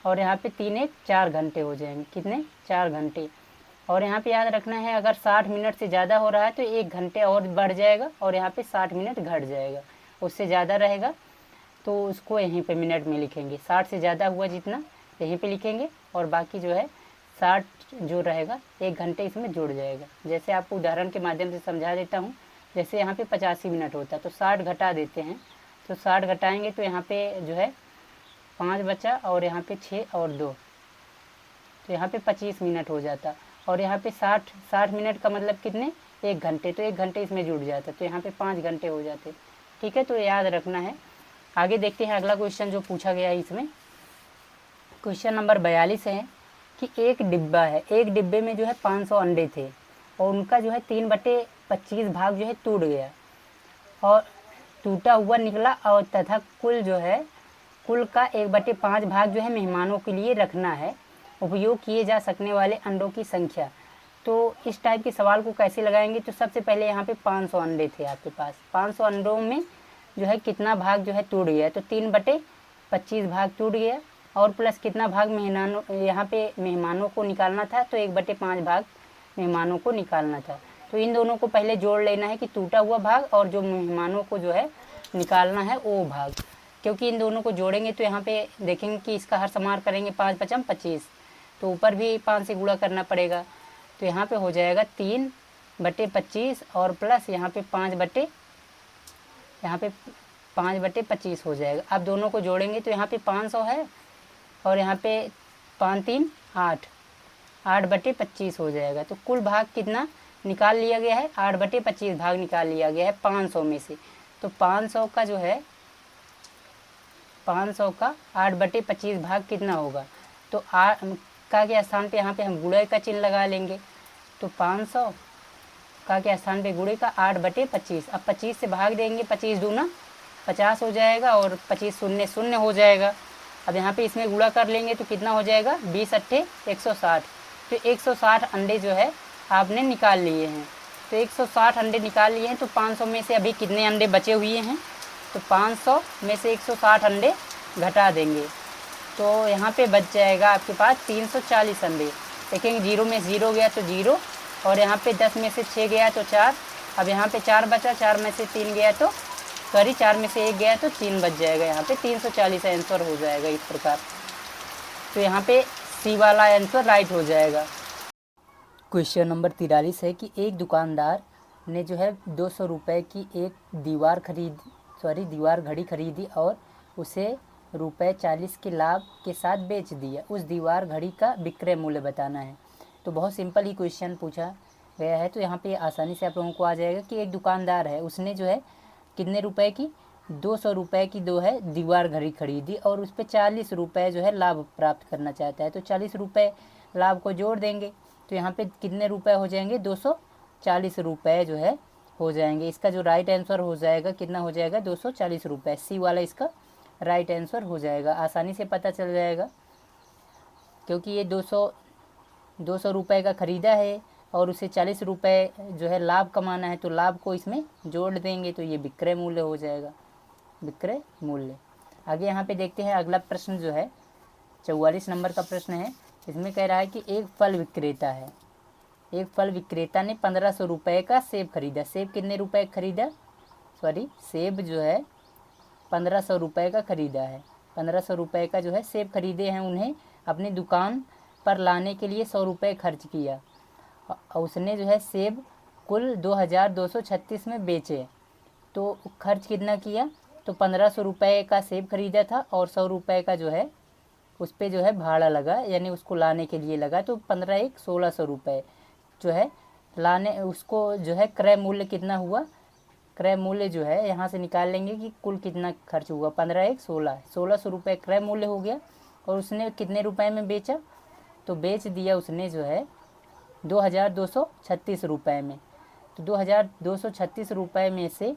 A: और यहाँ पे 3 1 4 घंटे हो जाएंगे, कितने, 4 घंटे। और यहाँ पे याद रखना है अगर 60 मिनट से ज़्यादा हो रहा है तो 1 घंटे और बढ़ जाएगा और यहाँ पे 60 मिनट घट जाएगा। उससे ज़्यादा रहेगा तो उसको यहीं पे मिनट में लिखेंगे, 60 से ज़्यादा हुआ जितना यहीं पे लिखेंगे और बाकी जो है 60 जो रहेगा 1 घंटे इसमें जुड़ जाएगा। जैसे आपको उदाहरण के माध्यम से समझा देता हूँ, जैसे यहाँ पे 85 मिनट होता है तो 60 घटा देते हैं, तो 60 घटाएंगे तो यहाँ पे जो है 5 बचा और यहाँ पे 6 और 2, तो यहाँ पे 25 मिनट हो जाता। और यहाँ पे 60 मिनट का मतलब कितने, 1 घंटे, तो 1 घंटे इसमें जुड़ जाता, तो यहाँ पे 5 घंटे हो जाते। ठीक है, तो याद रखना है। आगे देखते हैं अगला क्वेश्चन जो पूछा गया है इसमें। क्वेश्चन नंबर 42 है कि एक डिब्बा है, एक डिब्बे में जो है 500 अंडे थे और उनका जो है 3/25 भाग जो है टूट गया और टूटा हुआ निकला और तथा कुल का 1/5 भाग जो है मेहमानों के लिए रखना है, उपयोग किए जा सकने वाले अंडों की संख्या। तो इस टाइप के सवाल को कैसे लगाएंगे, तो सबसे पहले यहाँ पे 500 अंडे थे आपके पास, 500 अंडों में जो है कितना भाग जो है टूट गया, तो 3/25 भाग टूट गया और प्लस कितना भाग यहाँ पे मेहमानों को निकालना था, तो 1/5 भाग मेहमानों को निकालना था। तो इन दोनों को पहले जोड़ लेना है कि टूटा हुआ भाग और जो मेहमानों को जो है निकालना है वो भाग, क्योंकि इन दोनों को जोड़ेंगे तो यहाँ पे देखेंगे कि इसका हर समार करेंगे 5 5 25, तो ऊपर भी 5 से गुणा करना पड़ेगा, तो यहाँ पे हो जाएगा 3/25 और प्लस यहाँ पे 5/25 हो जाएगा। अब दोनों को जोड़ेंगे तो यहाँ पे 500 है और यहाँ पे 5 3 8, 8/25 हो जाएगा। तो कुल भाग कितना निकाल लिया गया है, 8/25 भाग निकाल लिया गया है 500 में से। तो 500 का जो है 500 का 8/25 भाग कितना होगा, तो का के स्थान पे यहाँ पे हम गुणे का चिन्ह लगा लेंगे, तो 500 का के स्थान पे गुणे का 8/25। अब 25 से भाग देंगे, 25 दूना 50 हो जाएगा और 25 शून्य शून्य हो जाएगा। अब यहाँ पे इसमें गुणा कर लेंगे तो कितना हो जाएगा, 20 अट्ठे 160, तो 160 अंडे जो है आपने निकाल लिए हैं। तो 160 अंडे निकाल लिए हैं, तो 500 में से अभी कितने अंडे बचे हुए हैं, तो 500 में से 160 अंडे घटा देंगे, तो यहाँ पे बच जाएगा आपके पास 340 अंडे। देखेंगे 0 में 0 गया तो 0 और यहाँ पे 10 में से 6 गया तो 4, अब यहाँ पे 4 बचा, 4 में से 3 गया तो 4 में से 1 गया तो 3 बच जाएगा, यहाँ पे 340 आंसर हो जाएगा इस प्रकार। तो यहाँ पे सी वाला आंसर राइट हो जाएगा। क्वेश्चन नंबर 43 है कि एक दुकानदार ने जो है 200 रुपये की एक दीवार घड़ी खरीदी और उसे ₹40 के लाभ के साथ बेच दिया। उस दीवार घड़ी का विक्रय मूल्य बताना है। तो बहुत सिंपल ही क्वेश्चन पूछा गया है, तो यहाँ पे आसानी से आप लोगों को आ जाएगा कि एक दुकानदार है, उसने जो है कितने रुपए की, 200 रुपये की दीवार घड़ी खरीदी और उस पर 40 रुपये जो है लाभ प्राप्त करना चाहता है। तो 40 रुपये लाभ को जोड़ देंगे तो यहाँ पे कितने रुपए हो जाएंगे, 240 रुपये जो है हो जाएंगे। इसका जो राइट आंसर हो जाएगा कितना हो जाएगा, 240 रुपये, सी वाला इसका राइट आंसर हो जाएगा। आसानी से पता चल जाएगा क्योंकि ये 200 रुपये का ख़रीदा है और उसे 40 रुपये जो है लाभ कमाना है, तो लाभ को इसमें जोड़ देंगे तो ये विक्रय मूल्य हो जाएगा, विक्रय मूल्य। आगे यहाँ पे देखते हैं अगला प्रश्न जो है 44 नंबर का प्रश्न है। इसमें कह रहा है कि एक फल विक्रेता है, एक फल विक्रेता ने 1500 रुपये का सेब खरीदा। सेब कितने रुपए खरीदा, सेब जो है 1500 रुपये का ख़रीदा है। 1500 रुपये का जो है सेब खरीदे हैं, उन्हें अपनी दुकान पर लाने के लिए 100 रुपये खर्च किया। उसने जो है सेब कुल 2236 में बेचे। तो खर्च कितना किया, तो 1500 रुपये का सेब खरीदा था और 100 रुपये का जो है उस पर जो है भाड़ा लगा, यानी उसको लाने के लिए लगा, तो 15 1 1600 रुपये जो है लाने, उसको जो है क्रय मूल्य कितना हुआ, क्रय मूल्य जो है यहाँ से निकाल लेंगे कि कुल कितना खर्च हुआ, 15 1 1600 रुपये क्रय मूल्य हो गया। और उसने कितने रुपए में बेचा, तो बेच दिया उसने जो है 2236 रुपये में। तो 2236 रुपये में से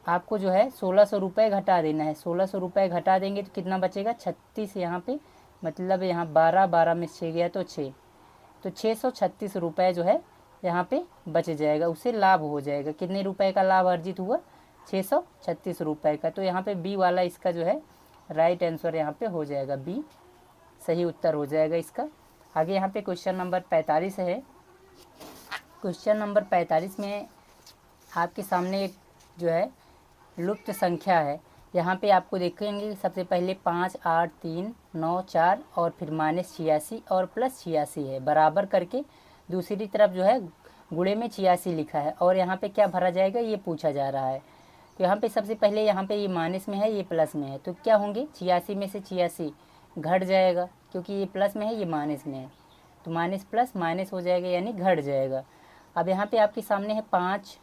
A: आपको जो है 1600 रुपये घटा देना है। 1600 रुपये घटा देंगे तो कितना बचेगा, 36 यहाँ पे, मतलब यहाँ 12, 12 में 6 गया तो 6, तो 636 रुपये जो है यहाँ पे बच जाएगा, उससे लाभ हो जाएगा। कितने रुपए का लाभ अर्जित हुआ, 636 रुपये का। तो यहाँ पे बी वाला इसका जो है राइट आंसर यहाँ पे हो जाएगा, बी सही उत्तर हो जाएगा इसका। आगे यहाँ पे क्वेश्चन नंबर 45 है। क्वेश्चन नंबर 45 में आपके सामने एक जो है लुप्त संख्या है। यहाँ पे आपको देखेंगे सबसे पहले 5, 8, 3, 9, 4 और फिर -86 और +86 है, बराबर करके दूसरी तरफ जो है गुणे में 86 लिखा है। और यहाँ पे क्या भरा जाएगा ये पूछा जा रहा है। तो यहाँ पे सबसे पहले यहाँ पे ये माइनस में है, ये प्लस में है, तो क्या होंगे, 86 में से 86 घट जाएगा, क्योंकि ये प्लस में है ये माइनस में है, तो माइनस प्लस माइनस हो जाएगा यानी घट जाएगा। अब यहाँ पे आपके सामने है 5,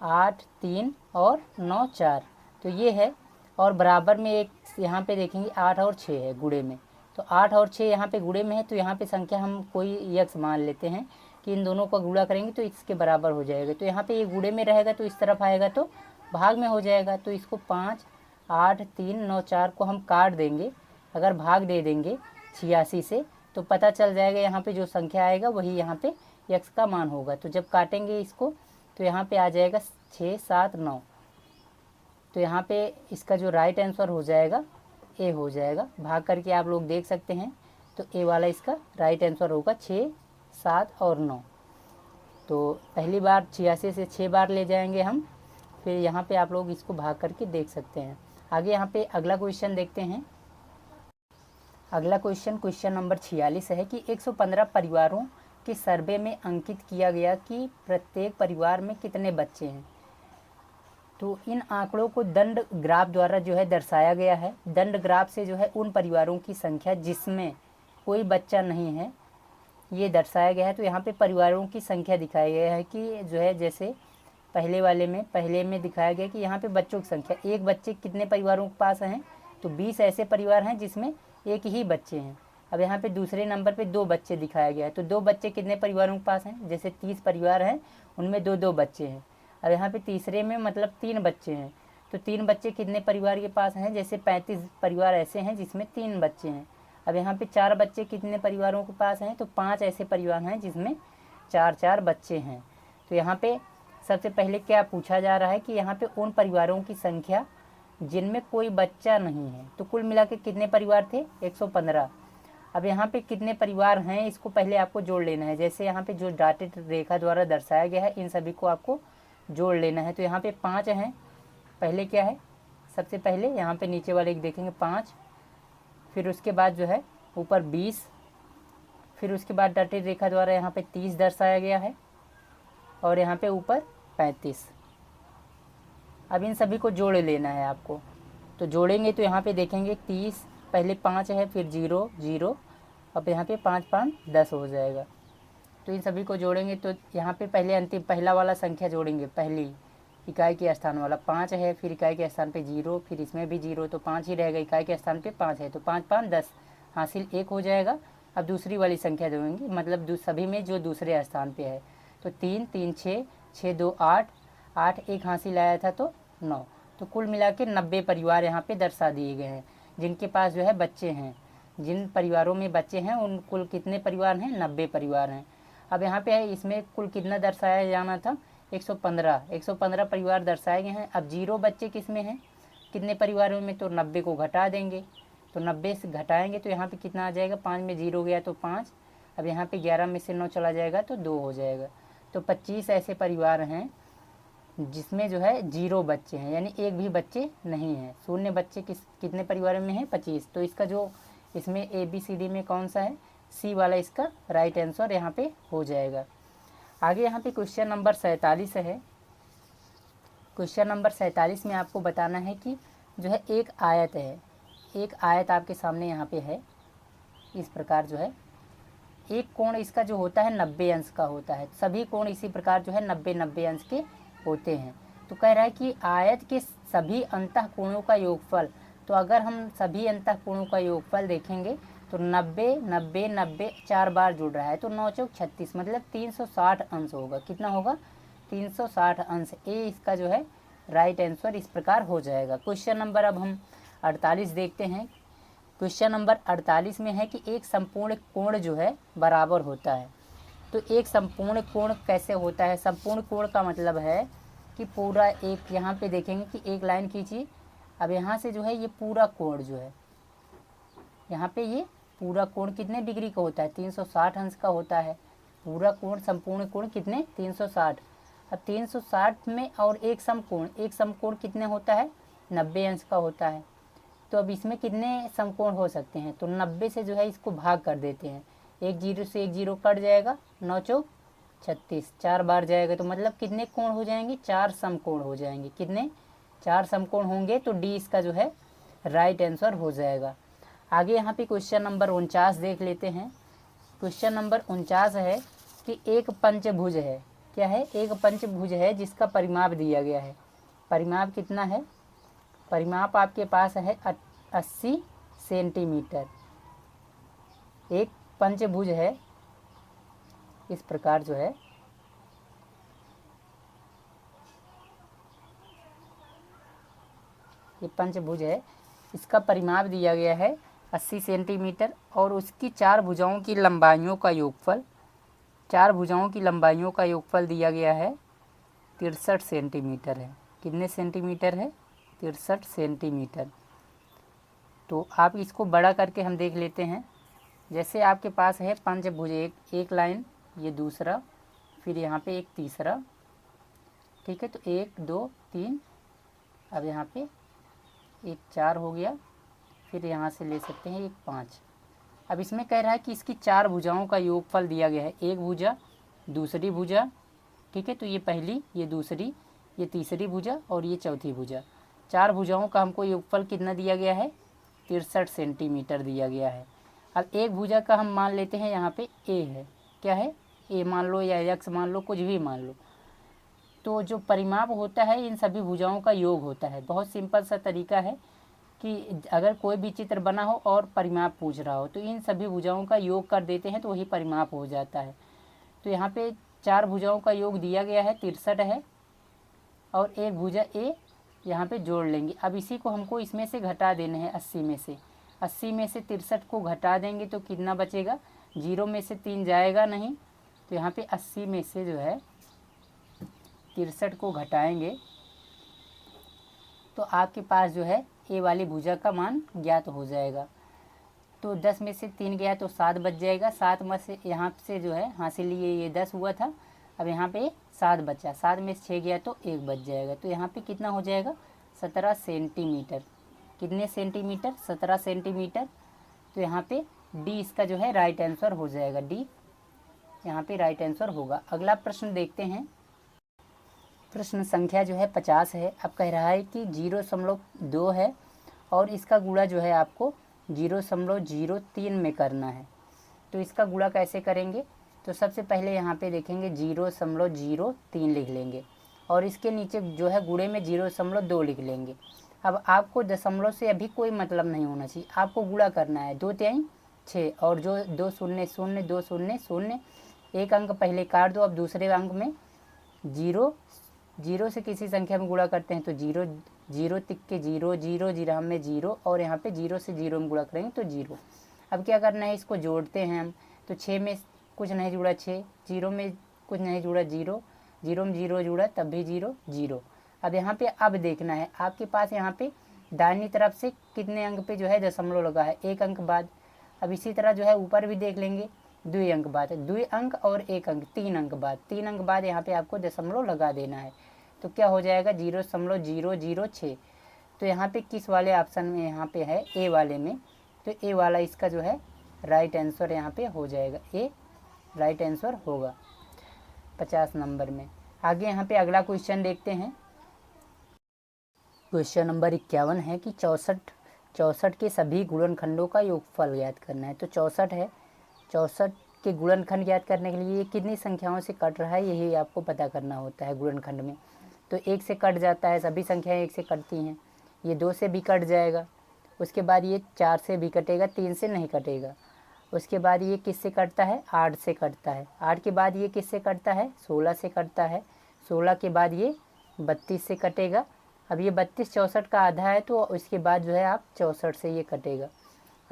A: 8, 3 और 9, 4, तो ये है। और बराबर में एक यहाँ पे देखेंगे 8 और 6 है गुणे में, तो 8 और 6 यहाँ पे गुणे में है, तो यहाँ पे संख्या हम कोई यक्स मान लेते हैं कि इन दोनों का गुणा करेंगे तो इसके बराबर हो जाएगा। तो यहाँ पे ये गुणे में रहेगा तो इस तरफ आएगा तो भाग में हो जाएगा। तो इसको 5, 8, 3, 9, 4 को हम काट देंगे, अगर भाग दे देंगे 86 से तो पता चल जाएगा यहाँ पे जो संख्या आएगा वही यहाँ पे यक्स का मान होगा। तो जब काटेंगे इसको तो यहाँ पे आ जाएगा 6, 7, 9, तो यहाँ पे इसका जो राइट आंसर हो जाएगा ए हो जाएगा। भाग करके आप लोग देख सकते हैं, तो ए वाला इसका राइट आंसर होगा 6, 7 और 9। तो पहली बार 86 से 6 बार ले जाएंगे हम, फिर यहाँ पे आप लोग इसको भाग करके देख सकते हैं। आगे यहाँ पे अगला क्वेश्चन देखते हैं। अगला क्वेश्चन नंबर 46 है कि 115 परिवारों के सर्वे में अंकित किया गया कि प्रत्येक परिवार में कितने बच्चे हैं। तो इन आंकड़ों को दंड ग्राफ द्वारा जो है दर्शाया गया है। दंड ग्राफ से जो है उन परिवारों की संख्या जिसमें कोई बच्चा नहीं है ये दर्शाया गया है। तो यहाँ पे परिवारों की संख्या दिखाया गया है कि जो है जैसे पहले में दिखाया गया कि यहाँ पे बच्चों की संख्या, एक बच्चे कितने परिवारों के पास हैं, तो 20 ऐसे परिवार हैं जिसमें एक ही बच्चे हैं। अब यहाँ पे दूसरे नंबर पे 2 बच्चे दिखाया गया है, तो 2 बच्चे कितने परिवारों के पास हैं, जैसे 30 परिवार हैं उनमें 2-2 बच्चे हैं। अब यहाँ पे तीसरे में मतलब 3 बच्चे हैं, तो 3 बच्चे कितने परिवार के पास हैं, जैसे 35 परिवार ऐसे हैं जिसमें 3 बच्चे हैं। अब यहाँ पे 4 बच्चे कितने परिवारों के पास हैं, तो 5 ऐसे परिवार हैं जिसमें 4-4 बच्चे हैं। तो यहाँ पे सबसे पहले क्या पूछा जा रहा है कि यहाँ पे उन परिवारों की संख्या जिनमें कोई बच्चा नहीं है। तो कुल मिला के कितने परिवार थे, 115। अब यहाँ पे कितने परिवार हैं इसको पहले आपको जोड़ लेना है। जैसे यहाँ पे जो डाटेड रेखा द्वारा दर्शाया गया है इन सभी को आपको जोड़ लेना है। तो यहाँ पे 5 हैं, पहले क्या है, सबसे पहले यहाँ पे नीचे वाले देखेंगे 5, फिर उसके बाद जो है ऊपर 20, फिर उसके बाद डाटेड रेखा द्वारा यहाँ पे 30 दर्शाया गया है और यहाँ पे ऊपर 35। अब इन सभी को जोड़ लेना है आपको। तो जोड़ेंगे तो यहाँ पे देखेंगे 30, पहले 5 है, फिर 0, 0, अब यहाँ पे 5, 5, 10 हो जाएगा। तो इन सभी को जोड़ेंगे तो यहाँ पे पहले अंतिम पहला वाला संख्या जोड़ेंगे, पहली इकाई के स्थान वाला 5 है, फिर इकाई के स्थान पे 0, फिर इसमें भी 0, तो 5 ही रहेगा, इकाई के स्थान पे 5 है, तो 5, 5, 10 हासिल 1 हो जाएगा। अब दूसरी वाली संख्या जोड़ेंगे, मतलब सभी में जो दूसरे स्थान पे है, तो 3, 3, 6, 6, 2, 8, 8 1 हासिल आया था तो 9। तो कुल मिला के 90 परिवार यहाँ पे दर्शा दिए गए हैं जिनके पास जो है बच्चे हैं। जिन परिवारों में बच्चे हैं उन कुल कितने परिवार हैं, 90 परिवार हैं। अब यहाँ पे है इसमें कुल कितना दर्शाया जाना था, 115 परिवार दर्शाए गए हैं। अब 0 बच्चे किस में हैं, कितने परिवारों में, तो 90 को घटा देंगे, तो 90 से घटाएंगे तो यहाँ पे कितना आ जाएगा, 5 में 0 गया तो 5, अब यहाँ पे 11 में से 9 चला जाएगा तो 2 हो जाएगा। तो 25 ऐसे परिवार हैं जिसमें जो है 0 बच्चे हैं, यानी एक भी बच्चे नहीं हैं। शून्य बच्चे कितने परिवारों में हैं, 25। तो इसका जो इसमें ABCD में कौन सा है, सी वाला इसका राइट आंसर यहाँ पे हो जाएगा। आगे यहाँ पे क्वेश्चन नंबर 47 है। क्वेश्चन नंबर 47 में आपको बताना है कि जो है एक आयत है, एक आयत आपके सामने यहाँ पे है, इस प्रकार जो है एक कोण इसका जो होता है 90 अंश का होता है। सभी कोण इसी प्रकार जो है 90-90 अंश के होते हैं। तो कह रहा है कि आयत के सभी अंतः कोणों का योगफल, तो अगर हम सभी अंतः कोणों का योगफल देखेंगे तो 90 4 बार जुड़ रहा है, तो 9 चौक 36 मतलब 360 अंश होगा। कितना होगा, 360 अंश। ए इसका जो है राइट आंसर इस प्रकार हो जाएगा। क्वेश्चन नंबर अब हम 48 देखते हैं। क्वेश्चन नंबर 48 में है कि एक संपूर्ण कोण जो है बराबर होता है। तो एक संपूर्ण कोण कैसे होता है? संपूर्ण कोण का मतलब है कि पूरा एक, यहाँ पे देखेंगे कि एक लाइन खींची, अब यहाँ से जो है ये पूरा कोण जो है, यहाँ पे ये पूरा कोण कितने डिग्री का होता है? 360 अंश का होता है। पूरा कोण, संपूर्ण कोण कितने? 360। अब 360 में और एक समकोण कितने होता है? 90 अंश का होता है। तो अब इसमें कितने समकोण हो सकते हैं? तो 90 से जो है इसको भाग कर देते हैं, एक जीरो से एक जीरो कट जाएगा, 9 चौक 36, 4 बार जाएगा, तो मतलब कितने कोण हो जाएंगे? 4 समकोण हो जाएंगे। कितने? 4 समकोण होंगे, तो डी इसका जो है राइट आंसर हो जाएगा। आगे यहाँ पे क्वेश्चन नंबर 49 देख लेते हैं। क्वेश्चन नंबर 49 है कि एक पंचभुज है। क्या है? एक पंचभुज है जिसका परिमाप दिया गया है। परिमाप कितना है? परिमाप आपके पास है 80 सेंटीमीटर। एक पंचभुज है, इस प्रकार जो है ये पंचभुज है, इसका परिमाप दिया गया है 80 सेंटीमीटर और उसकी 4 भुजाओं की लंबाइयों का योगफल, 4 भुजाओं की लंबाइयों का योगफल दिया गया है 63 सेंटीमीटर है। कितने सेंटीमीटर है? 63 सेंटीमीटर। तो आप इसको बड़ा करके हम देख लेते हैं। जैसे आपके पास है पंचभुज, एक लाइन, ये दूसरा, फिर यहाँ पे एक तीसरा, ठीक है, तो 1 2 3, अब यहाँ पे एक 4 हो गया, फिर यहाँ से ले सकते हैं एक 5। अब इसमें कह रहा है कि इसकी 4 भुजाओं का योगफल दिया गया है, एक भुजा, दूसरी भुजा, ठीक है, तो ये पहली, ये दूसरी, ये तीसरी भुजा और ये चौथी भुजा। 4 भुजाओं का हमको योगफल कितना दिया गया है? 63 सेंटीमीटर दिया गया है। अब एक भुजा का हम मान लेते हैं, यहाँ पे ए है, क्या है? ए मान लो या एक्स मान लो, कुछ भी मान लो। तो जो परिमाप होता है इन सभी भुजाओं का योग होता है। बहुत सिंपल सा तरीका है कि अगर कोई भी चित्र बना हो और परिमाप पूछ रहा हो तो इन सभी भुजाओं का योग कर देते हैं तो वही परिमाप हो जाता है। तो यहाँ पे 4 भुजाओं का योग दिया गया है, 63 है, और एक भुजा ए यहाँ पे जोड़ लेंगे। अब इसी को हमको इसमें से घटा देना है, 80 में से। 80 में से 63 को घटा देंगे तो कितना बचेगा? 0 में से 3 जाएगा नहीं, तो यहाँ पे 80 में से जो है 63 को घटाएंगे तो आपके पास जो है ए वाली भुजा का मान ज्ञात हो जाएगा। तो 10 में से 3 गया तो 7 बच जाएगा। 7 में से यहाँ से जो है हासिल ये 10 हुआ था, अब यहाँ पे 7 बचा, 7 में से 6 गया तो 1 बच जाएगा। तो यहाँ पे कितना हो जाएगा? 17 सेंटीमीटर। कितने सेंटीमीटर? 17 सेंटीमीटर। तो यहाँ पे डी इसका जो है राइट आंसर हो जाएगा। डी यहाँ पे राइट आंसर होगा। अगला प्रश्न देखते हैं। प्रश्न संख्या जो है 50 है। अब कह रहा है कि 0.2 है और इसका गुणा जो है आपको 0.03 में करना है। तो इसका गुणा कैसे करेंगे? तो सबसे पहले यहाँ पे देखेंगे 0.03 लिख लेंगे और इसके नीचे जो है गुणे में 0.2 लिख लेंगे। अब आपको दशमलव से अभी कोई मतलब नहीं होना चाहिए, आपको गुणा करना है। 2 तिहाई 6 और जो 2 शून्य शून्य 2 शून्य शून्य, एक अंक पहले काट दो। अब दूसरे अंक में 0 से किसी संख्या में गुणा करते हैं तो 0 तिक्के 0 0 जीरो में 0 और यहाँ पे 0 से 0 में गुणा करेंगे तो 0। अब क्या करना है? इसको जोड़ते हैं हम। तो 6 में कुछ नहीं जुड़ा 6, 0 में कुछ नहीं जुड़ा 0, 0 में 0 जुड़ा तब भी 0 0। अब यहाँ पे अब देखना है आपके पास यहाँ पे दाहिनी तरफ से कितने अंक पे जो है दशमलव लगा है? 1 अंक बाद। अब इसी तरह जो है ऊपर भी देख लेंगे, 2 अंक बाद, 2 अंक और 1 अंक, 3 अंक बाद, 3 अंक बाद यहाँ पे आपको दशमलव लगा देना है। तो क्या हो जाएगा? 0.006। तो यहाँ पे किस वाले ऑप्शन में यहाँ पे है? ए वाले में। तो ए वाला इसका जो है राइट आंसर यहाँ पे हो जाएगा। ए राइट आंसर होगा 50 नंबर में। आगे यहाँ पे अगला क्वेश्चन देखते हैं। क्वेश्चन नंबर 51 है कि 64 के सभी गुणनखंडों का योगफल ज्ञात करना है। तो 64 है, 64 के गुणनखंड ज्ञात करने के लिए ये कितनी संख्याओं से कट रहा है यही आपको पता करना होता है गुणनखंड में। तो 1 से कट जाता है, सभी संख्याएं 1 से कटती हैं। ये 2 से भी कट जाएगा, उसके बाद ये 4 से भी कटेगा, 3 से नहीं कटेगा। उसके बाद ये किससे कटता है? 8 से कटता है। 8 के बाद ये किससे कटता है? 16 से कटता है। 16 के बाद ये 32 से कटेगा अब ये 32 64 का आधा है, तो इसके बाद जो है आप 64 से ये कटेगा।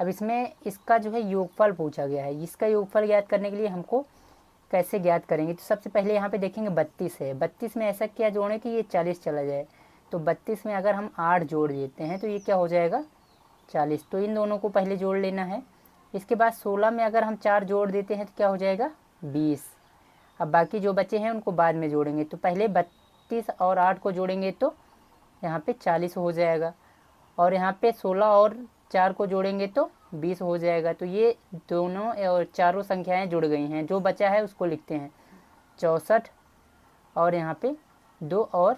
A: अब इसमें इसका जो है योगफल पूछा गया है। इसका योगफल ज्ञात करने के लिए हमको कैसे ज्ञात करेंगे, तो सबसे पहले यहाँ पे देखेंगे 32 है, 32 में ऐसा क्या जोड़ें कि ये 40 चला जाए। तो 32 में अगर हम 8 जोड़ देते हैं तो ये क्या हो जाएगा 40। तो इन दोनों को पहले जोड़ लेना है। इसके बाद 16 में अगर हम 4 जोड़ देते हैं तो क्या हो जाएगा 20। अब बाकी जो बचे हैं उनको बाद में जोड़ेंगे। तो पहले 32 और 8 को जोड़ेंगे तो यहाँ पे 40 हो जाएगा, और यहाँ पे 16 और 4 को जोड़ेंगे तो 20 हो जाएगा। तो ये दोनों और चारों संख्याएं जुड़ गई हैं। जो बचा है उसको लिखते हैं 64, और यहाँ पे 2 और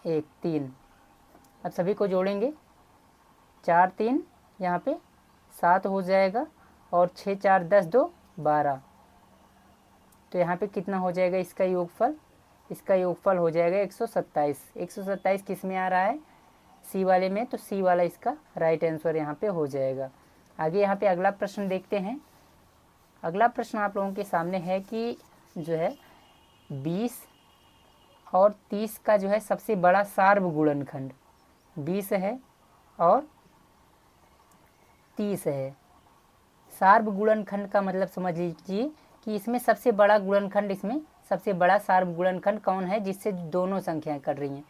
A: 1 3। अब सभी को जोड़ेंगे, 4 3 यहाँ पे 7 हो जाएगा, और 6 4 10 2 12। तो यहाँ पे कितना हो जाएगा इसका योगफल, इसका योगफल हो जाएगा 127। 127 किस में आ रहा है सी वाले में, तो सी वाला इसका राइट आंसर यहाँ पे हो जाएगा। आगे यहाँ पे अगला प्रश्न देखते हैं। अगला प्रश्न आप लोगों के सामने है कि जो है 20 और 30 का जो है सबसे बड़ा सार्व गुणनखंड 20 है और 30 है। सार्व गुणनखंड का मतलब समझ लीजिए कि इसमें सबसे बड़ा गुणनखंड, इसमें सबसे बड़ा सार्व गुणनखंड कौन है जिससे दोनों संख्याएं कट रही हैं।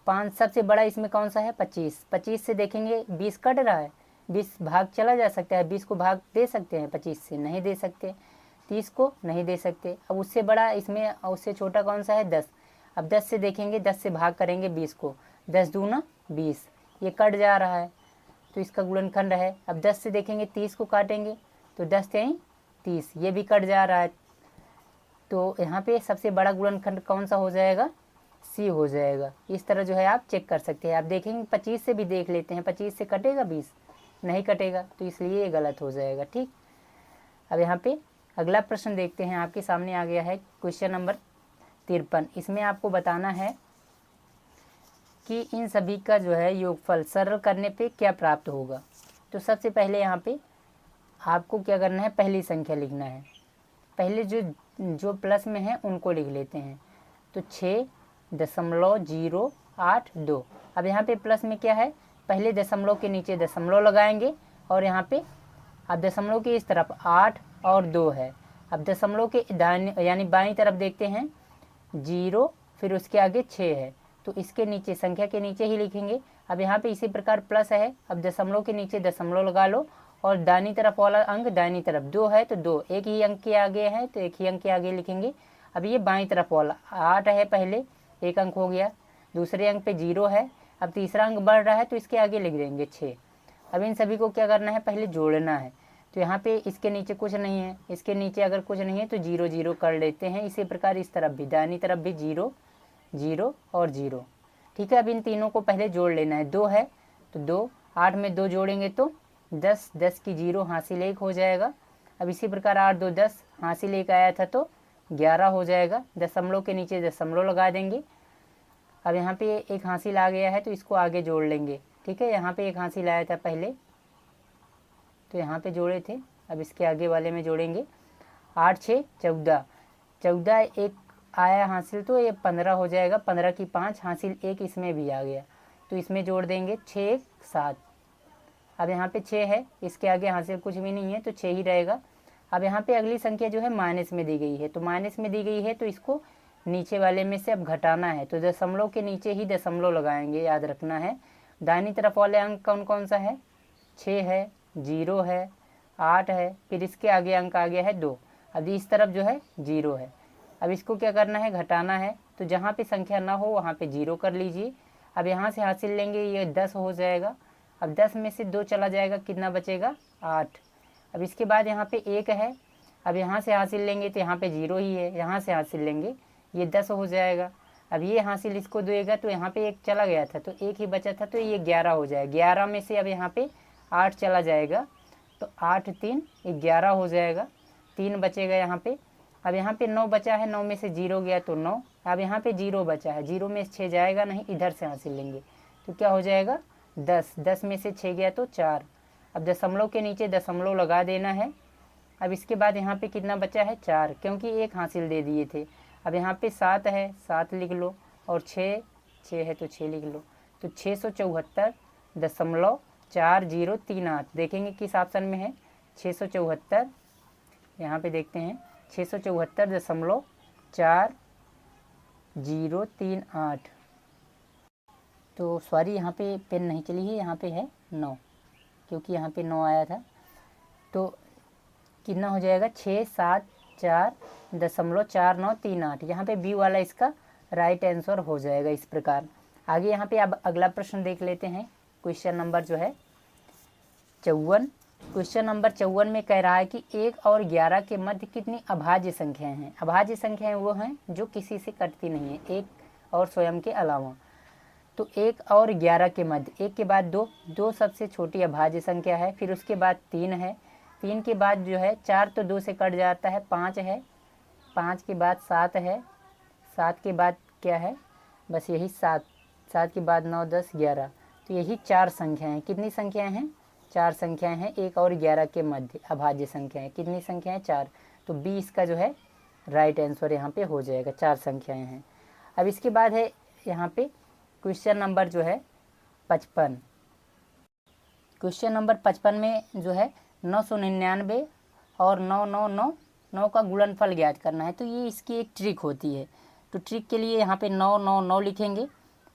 A: 5 सबसे बड़ा इसमें कौन सा है 25। 25 से देखेंगे 20 कट रहा है, 20 भाग चला जा सकता है, 20 को भाग दे सकते हैं 25 से, नहीं दे सकते। 30 को नहीं दे सकते। अब उससे बड़ा इसमें, उससे छोटा कौन सा है 10। अब 10 से देखेंगे, 10 से भाग करेंगे 20 को, 10 दूना 20, ये कट जा रहा है तो इसका गुणनखंड है। अब 10 से देखेंगे 30 को काटेंगे तो 10 यहीं 30, ये भी कट जा रहा है। तो यहाँ पे सबसे बड़ा गुणनखंड कौन सा हो जाएगा सी हो जाएगा। इस तरह जो है आप चेक कर सकते हैं। आप देखेंगे 25 से भी देख लेते हैं, 25 से कटेगा 20, नहीं कटेगा, तो इसलिए ये गलत हो जाएगा। ठीक, अब यहाँ पे अगला प्रश्न देखते हैं। आपके सामने आ गया है क्वेश्चन नंबर 53। इसमें आपको बताना है कि इन सभी का जो है योगफल सरल करने पे क्या प्राप्त होगा। तो सबसे पहले यहाँ पे आपको क्या करना है, पहली संख्या लिखना है। पहले जो प्लस में है उनको लिख लेते हैं। तो 6.082। अब यहाँ पे प्लस में क्या है, पहले दशमलव के नीचे दशमलव लगाएंगे, और यहाँ पे अब दशमलव की इस तरफ 8 और 2 है। अब दशमलव के दाहिने यानी बाईं तरफ देखते हैं 0, फिर उसके आगे 6 है, तो इसके नीचे संख्या के नीचे ही लिखेंगे। अब यहाँ पे इसी प्रकार प्लस है, अब दशमलव के नीचे दशमलव लगा लो, और दाहिनी तरफ वाला अंक दाहिनी तरफ 2 है तो 2, एक ही अंक के आगे है तो एक ही अंक के आगे लिखेंगे। अब ये बाईं तरफ वाला 8 है, पहले एक अंक हो गया, दूसरे अंक पे 0 है, अब तीसरा अंक बढ़ रहा है तो इसके आगे लिख देंगे 6। अब इन सभी को क्या करना है, पहले जोड़ना है। तो यहाँ पे इसके नीचे कुछ नहीं है, इसके नीचे अगर कुछ नहीं है तो 0 0 कर लेते हैं। इसी प्रकार इस तरफ भी, दाहिनी तरफ भी 0 0 और 0। ठीक है, अब इन तीनों को पहले जोड़ लेना है। 2 है तो 2, 8 में 2 जोड़ेंगे तो 10, 10 की 0 हासिल 1 हो जाएगा। अब इसी प्रकार 8 2 10 हासिल 1 आया था तो 11 हो जाएगा। दशमलव के नीचे दशमलव लगा देंगे। अब यहाँ पे एक हासिल आ गया है तो इसको आगे जोड़ लेंगे। ठीक है, यहाँ पे एक हासिल आया था पहले तो यहाँ पे जोड़े थे, अब इसके आगे वाले में जोड़ेंगे। 8 6 14, 14 एक आया हासिल तो ये 15 हो जाएगा। 15 की 5 हासिल 1 इसमें भी आ गया तो इसमें जोड़ देंगे 6 1 7। अब यहाँ पे 6 है, इसके आगे हासिल कुछ भी नहीं है तो 6 ही रहेगा। अब यहाँ पे अगली संख्या जो है माइनस में दी गई है, तो माइनस में दी गई है तो इसको नीचे वाले में से अब घटाना है, तो दशमलव के नीचे ही दशमलव लगाएंगे, याद रखना है। दाहिनी तरफ वाले अंक कौन कौन सा है, 6 है, 0 है, 8 है, फिर इसके आगे अंक आ गया है 2। अब इस तरफ जो है 0 है। अब इसको क्या करना है, घटाना है, तो जहाँ पे संख्या ना हो वहाँ पे 0 कर लीजिए। अब यहाँ से हासिल लेंगे, ये 10 हो जाएगा। अब 10 में से 2 चला जाएगा, कितना बचेगा 8। अब इसके बाद यहाँ पे 1 है, अब यहाँ से हासिल लेंगे तो यहाँ पे 0 ही है, यहाँ से हासिल लेंगे ये 10 हो जाएगा। अब ये हासिल इसको देगा तो यहाँ पे 1 चला गया था तो 1 ही बचा था तो ये 11 हो जाएगा। 11 में से अब यहाँ पे 8 चला जाएगा तो 8 3 11 हो जाएगा, 3 बचेगा यहाँ पे। अब यहाँ पे 9 बचा है, 9 में से 0 गया तो 9। अब यहाँ पे 0 बचा है, 0 में से 6 जाएगा नहीं, इधर से हासिल लेंगे तो क्या हो जाएगा 10। 10 में से 6 गया तो 4। अब दशमलव के नीचे दशमलव लगा देना है। अब इसके बाद यहाँ पे कितना बचा है 4, क्योंकि 1 हासिल दे दिए थे। अब यहाँ पे 7 है, 7 लिख लो, और 6 है तो 6 लिख लो। तो 674.4038 देखेंगे किस ऑप्शन में है। 674, यहाँ पे देखते हैं 674.4038। तो सॉरी यहाँ पे पेन नहीं चली है, यहाँ पे है 9, क्योंकि यहाँ पे 9 आया था। तो कितना हो जाएगा 674.4938। यहाँ पे बी वाला इसका राइट आंसर हो जाएगा इस प्रकार। आगे यहाँ पे अब अगला प्रश्न देख लेते हैं। क्वेश्चन नंबर जो है 54। क्वेश्चन नंबर 54 में कह रहा है कि 1 और 11 के मध्य कितनी अभाज्य संख्याएं हैं। अभाज्य संख्याएं वो हैं जो किसी से कटती नहीं है, 1 और स्वयं के अलावा। तो 1 और 11 के मध्य, 1 के बाद 2, 2 सबसे छोटी अभाज्य संख्या है। फिर उसके बाद 3 है, 3 के बाद जो है 4 तो 2 से कट जाता है, 5 है, 5 के बाद 7 है, 7 के बाद क्या है, बस यही 7, 7 के बाद 9, 10, 11। तो यही 4 संख्याएं हैं। कितनी संख्याएं हैं? 4 संख्याएं हैं 1 और 11 के मध्य अभाज्य संख्याएं। कितनी संख्याएं? 4। तो बी इसका जो है राइट आंसर यहाँ पे हो जाएगा, 4 संख्याएं हैं। अब इसके बाद है यहाँ पे क्वेश्चन नंबर जो है 55। क्वेश्चन नंबर 55 में जो है 999 और 9999 का गुणनफल ज्ञात करना है। तो ये इसकी एक ट्रिक होती है। तो ट्रिक के लिए यहाँ पे 999 लिखेंगे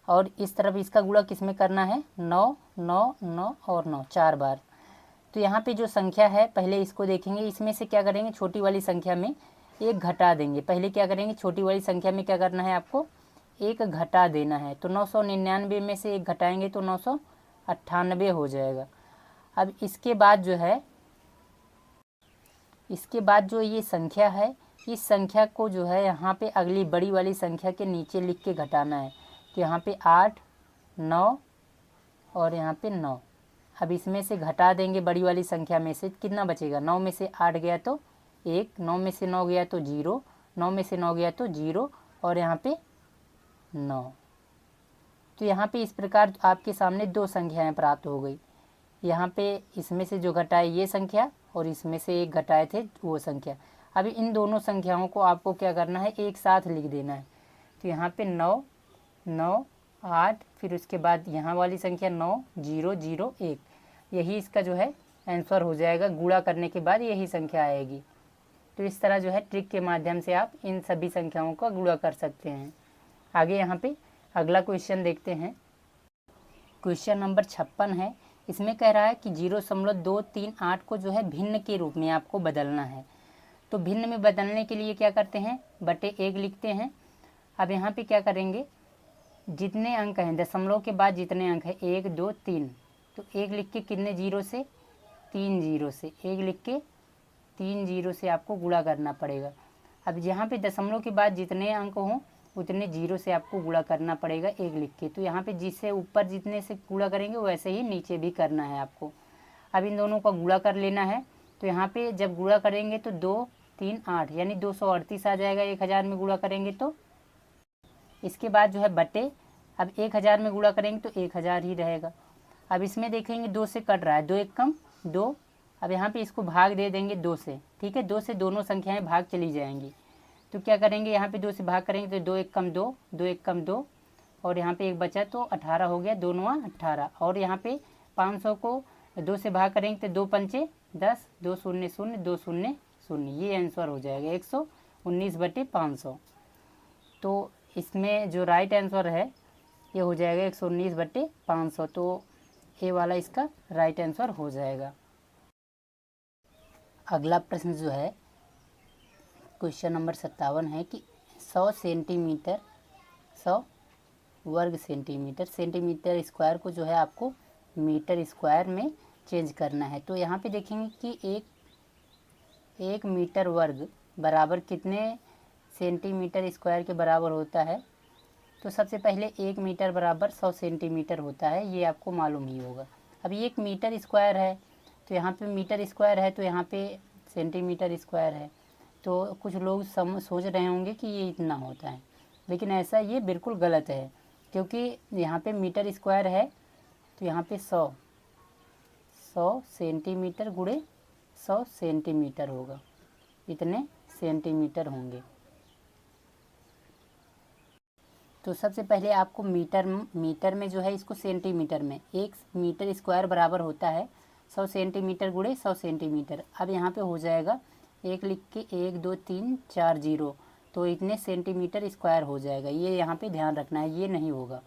A: और इस तरफ इसका गुणा किसमें करना है, 9 9 9 और 9, 4 बार। तो यहाँ पे जो संख्या है पहले इसको देखेंगे, इसमें से क्या करेंगे, छोटी वाली संख्या में एक घटा देंगे। पहले क्या करेंगे, छोटी वाली संख्या में क्या करना है, आपको एक घटा देना है। तो 999 में से एक घटाएंगे तो 998 हो जाएगा। अब इसके बाद जो है, इसके बाद जो ये संख्या है, इस संख्या को जो है यहाँ पे अगली बड़ी वाली संख्या के नीचे लिख के घटाना है। तो यहाँ पे 8, 9 और यहाँ पे 9। अब इसमें से घटा देंगे बड़ी वाली संख्या में से, कितना बचेगा, 9 में से 8 गया तो 1, 9 में से 9 गया तो 0, 9 में से 9 गया तो 0 और यहाँ पे 9। तो यहाँ पे इस प्रकार आपके सामने 2 संख्याएं प्राप्त हो गई। यहाँ पे इसमें से जो घटाए ये संख्या और इसमें से एक घटाए थे वो संख्या। अभी इन दोनों संख्याओं को आपको क्या करना है, एक साथ लिख देना है। तो यहाँ पे 9 9 8, फिर उसके बाद यहाँ वाली संख्या 9 0 0 1, यही इसका जो है आंसर हो जाएगा। गुणा करने के बाद यही संख्या आएगी। तो इस तरह जो है ट्रिक के माध्यम से आप इन सभी संख्याओं का गुणा कर सकते हैं। आगे यहाँ पे अगला क्वेश्चन देखते हैं। क्वेश्चन नंबर 56 है। इसमें कह रहा है कि 0.238 को जो है भिन्न के रूप में आपको बदलना है। तो भिन्न में बदलने के लिए क्या करते हैं, बटे 1 लिखते हैं। अब यहाँ पे क्या करेंगे, जितने अंक हैं दशमलव के बाद जितने अंक हैं 1 2 3, तो 1 लिख के कितने जीरो से, 3 जीरो से, 1 लिख के 3 जीरो से आपको गुणा करना पड़ेगा। अब यहाँ पे दशमलव के बाद जितने अंक हों उतने जीरो से आपको गुणा करना पड़ेगा 1 लिख के। तो यहाँ पे जिससे ऊपर जितने से गुणा करेंगे वैसे ही नीचे भी करना है आपको। अब इन दोनों का गुणा कर लेना है। तो यहाँ पे जब गुणा करेंगे तो 2 3 8 यानी 238 आ जाएगा 1000 में गुणा करेंगे तो। इसके बाद जो है बटे, अब 1000 में गुणा करेंगे तो 1000 ही रहेगा। अब इसमें देखेंगे 2 से कट रहा है, 2 1 कम 2। अब यहाँ पे इसको भाग दे देंगे 2 से, ठीक है, 2 से दोनों संख्याएं भाग चली जाएंगी। तो क्या करेंगे, यहाँ पे 2 से भाग करेंगे तो 2 1 कम 2, 2 1 कम 2 और यहाँ पे 1 बचा तो 18 हो गया, 2 9 18। और यहाँ पे 500 को 2 से भाग करेंगे तो 2 पंचे 10, 2 0 0 2 0 0, ये आंसर हो जाएगा 119/500। तो इसमें जो राइट आंसर है ये हो जाएगा 119/500। तो ए वाला इसका राइट आंसर हो जाएगा। अगला प्रश्न जो है क्वेश्चन नंबर 57 है कि 100 सेंटीमीटर 100 वर्ग सेंटीमीटर, सेंटीमीटर स्क्वायर को जो है आपको मीटर स्क्वायर में चेंज करना है। तो यहाँ पे देखेंगे कि एक मीटर वर्ग बराबर कितने सेंटीमीटर स्क्वायर के बराबर होता है। तो सबसे पहले 1 मीटर बराबर 100 सेंटीमीटर होता है, ये आपको मालूम ही होगा। अब ये 1 मीटर स्क्वायर है तो यहाँ पे मीटर स्क्वायर है तो यहाँ पे सेंटीमीटर स्क्वायर है। तो कुछ लोग सोच रहे होंगे कि ये इतना होता है, लेकिन ऐसा ये बिल्कुल गलत है, क्योंकि यहाँ पे मीटर स्क्वायर है तो यहाँ पे 100 सेंटीमीटर गुणे 100 सेंटीमीटर होगा, इतने सेंटीमीटर होंगे। तो सबसे पहले आपको मीटर में जो है इसको सेंटीमीटर में, 1 मीटर स्क्वायर बराबर होता है 100 सेंटीमीटर गुणे 100 सेंटीमीटर। अब यहाँ पे हो जाएगा 1 लिख के 1 2 3 4 जीरो, तो इतने सेंटीमीटर स्क्वायर हो जाएगा। ये यहाँ पे ध्यान रखना है, ये नहीं होगा।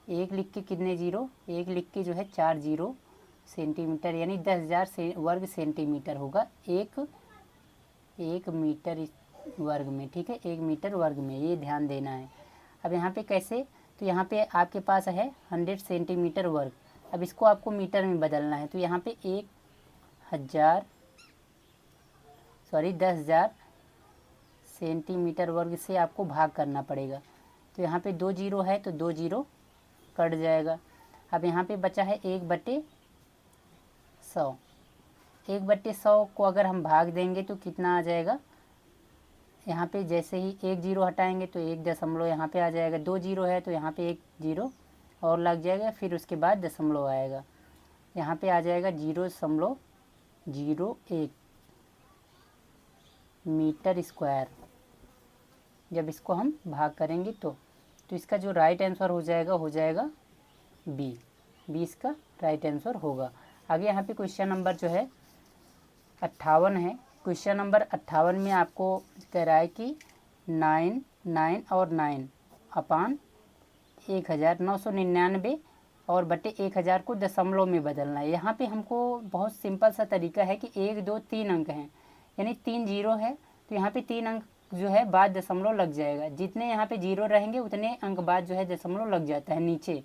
A: 1 लिख के कितने जीरो, 1 लिख के जो है 4 जीरो सेंटीमीटर, यानी 10,000 वर्ग सेंटीमीटर होगा एक मीटर वर्ग में। ठीक है, 1 मीटर वर्ग में, ये ध्यान देना है। अब यहाँ पे कैसे, तो यहाँ पे आपके पास है 100 सेंटीमीटर वर्ग। अब इसको आपको मीटर में बदलना है, तो यहाँ पे 10,000 सेंटीमीटर वर्ग से आपको भाग करना पड़ेगा। तो यहाँ पे 2 जीरो है तो 2 जीरो कट जाएगा। अब यहाँ पे बचा है 1/100। 1/100 को अगर हम भाग देंगे तो कितना आ जाएगा, यहाँ पे जैसे ही 1 जीरो हटाएंगे तो 1 दशमलव यहाँ पे आ जाएगा। 2 जीरो है तो यहाँ पे 1 जीरो और लग जाएगा, फिर उसके बाद दशमलव आएगा, यहाँ पे आ जाएगा 0.01 मीटर स्क्वायर। जब इसको हम भाग करेंगे तो इसका जो राइट आंसर हो जाएगा बी। इसका राइट आंसर होगा। आगे यहाँ पे क्वेश्चन नंबर जो है 58 है। क्वेश्चन नंबर 58 में आपको कह रहा है कि 9 और 9 अपान 1999 और बटे 1000 को दशमलव में बदलना है। यहाँ पे हमको बहुत सिंपल सा तरीका है कि 1 2 3 अंक हैं, यानी 3 जीरो है तो यहाँ पे 3 अंक जो है बाद दशमलव लग जाएगा। जितने यहाँ पे जीरो रहेंगे उतने अंक बाद जो है दशमलव लग जाता है। नीचे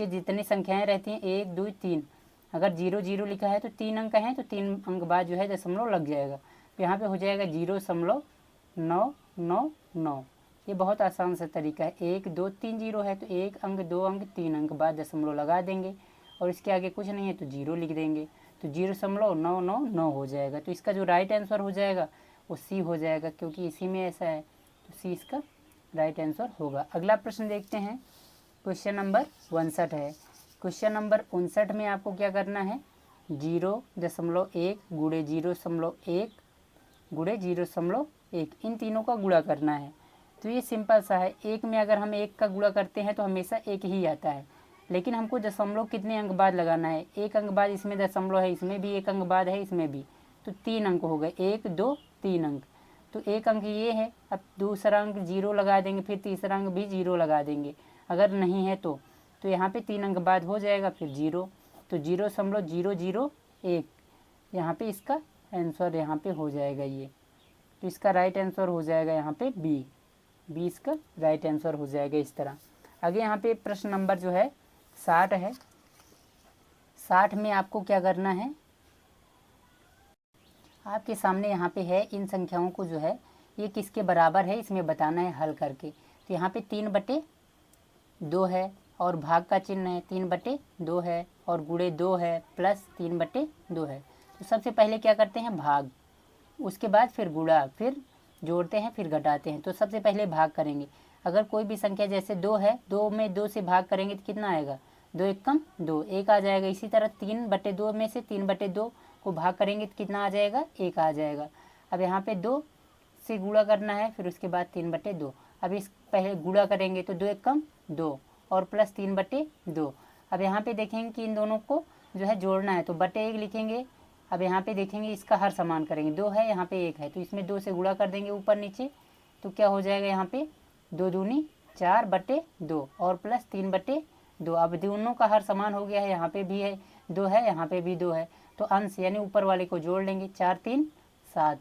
A: जितनी संख्याएं रहती हैं 1 2 3, अगर 0 0 लिखा है तो 3 अंक हैं तो 3 अंक बाद जो है दशमलव लग जाएगा। तो यहाँ पे हो जाएगा 0.999। ये बहुत आसान सा तरीका है। 1 2 3 जीरो है तो 1 अंक 2 अंक 3 अंक बाद दशमलव लगा देंगे और इसके आगे कुछ नहीं है तो 0 लिख देंगे, तो 0.999 हो जाएगा। तो इसका जो राइट आंसर हो जाएगा वो सी हो जाएगा, क्योंकि इसी में ऐसा है, तो सी इसका राइट आंसर होगा। अगला प्रश्न देखते हैं, क्वेश्चन नंबर 59 है। क्वेश्चन नंबर 59 में आपको क्या करना है, 0.1 गुणे 0.1 गुणे 0.1, इन तीनों का गुणा करना है। तो ये सिंपल सा है। एक में अगर हम 1 का गुणा करते हैं तो हमेशा 1 ही आता है, लेकिन हमको दशमलव कितने अंक बाद लगाना है, 1 अंक बाद, इसमें दशमलव है, इसमें भी 1 अंक बाद है, इसमें भी, तो 3 अंक हो गए, 1 2 3 अंक। तो 1 अंक ये है, अब दूसरा अंक 0 लगा देंगे, फिर तीसरा अंक भी 0 लगा देंगे, अगर नहीं है तो यहाँ पे 3 अंक बाद हो जाएगा फिर 0, तो 0.001 यहाँ पे इसका आंसर यहाँ पे हो जाएगा ये। तो इसका राइट आंसर हो जाएगा यहाँ पे बी इसका राइट आंसर हो जाएगा इस तरह। आगे यहाँ पे प्रश्न नंबर जो है 60 है। 60 में आपको क्या करना है, आपके सामने यहाँ पे है, इन संख्याओं को जो है ये किसके बराबर है इसमें बताना है हल करके। तो यहाँ पे 3/2 है और भाग का चिन्ह है, 3/2 है और गुणे 2 है प्लस 3/2 है। तो सबसे पहले क्या करते हैं, भाग, उसके बाद फिर गुणा, फिर जोड़ते हैं, फिर घटाते हैं। तो सबसे पहले भाग करेंगे। अगर कोई भी संख्या जैसे 2 है, 2 में 2 से भाग करेंगे तो कितना आएगा, 2 एकम 2, 1 आ जाएगा। इसी तरह 3/2 में से 3/2 को भाग करेंगे तो कितना आ जाएगा, 1 आ जाएगा। अब यहाँ पे 2 से गुणा करना है, फिर उसके बाद 3/2। अब इस पहले गुणा करेंगे तो 2 एकम 2 और प्लस 3/2। अब यहाँ पे देखेंगे कि इन दोनों को जो है जोड़ना है, तो बटे 1 लिखेंगे। अब यहाँ पे देखेंगे इसका हर समान करेंगे, 2 है यहाँ पे 1 है, तो इसमें 2 से गुणा कर देंगे ऊपर नीचे, तो क्या हो जाएगा यहाँ पे 2 दूनी 4/2 और प्लस 3/2। अब दोनों का हर समान हो गया है, यहाँ पे भी है 2 है, यहाँ पे भी 2 है, तो अंश यानी ऊपर वाले को जोड़ लेंगे, 4 3 7,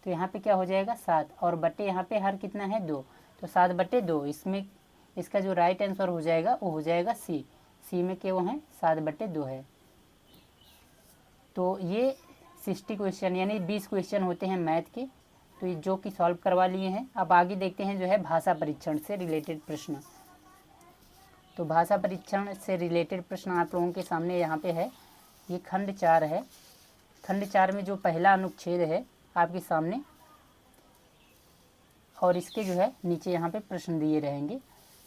A: तो यहाँ पे क्या हो जाएगा 7 और बटे यहाँ पे हर कितना है 2, तो 7/2। इसमें इसका जो राइट आंसर हो जाएगा वो हो जाएगा सी में क्या वो है 7/2 है। तो ये 60 क्वेश्चन यानी 20 क्वेश्चन होते हैं मैथ के, तो ये जो कि सॉल्व करवा लिए हैं। अब आगे देखते हैं जो है भाषा परीक्षण से रिलेटेड प्रश्न। तो भाषा परीक्षण से रिलेटेड प्रश्न आप लोगों के सामने यहाँ पे है, ये खंड 4 है। खंड 4 में जो पहला अनुच्छेद है आपके सामने, और इसके जो है नीचे यहाँ पे प्रश्न दिए रहेंगे।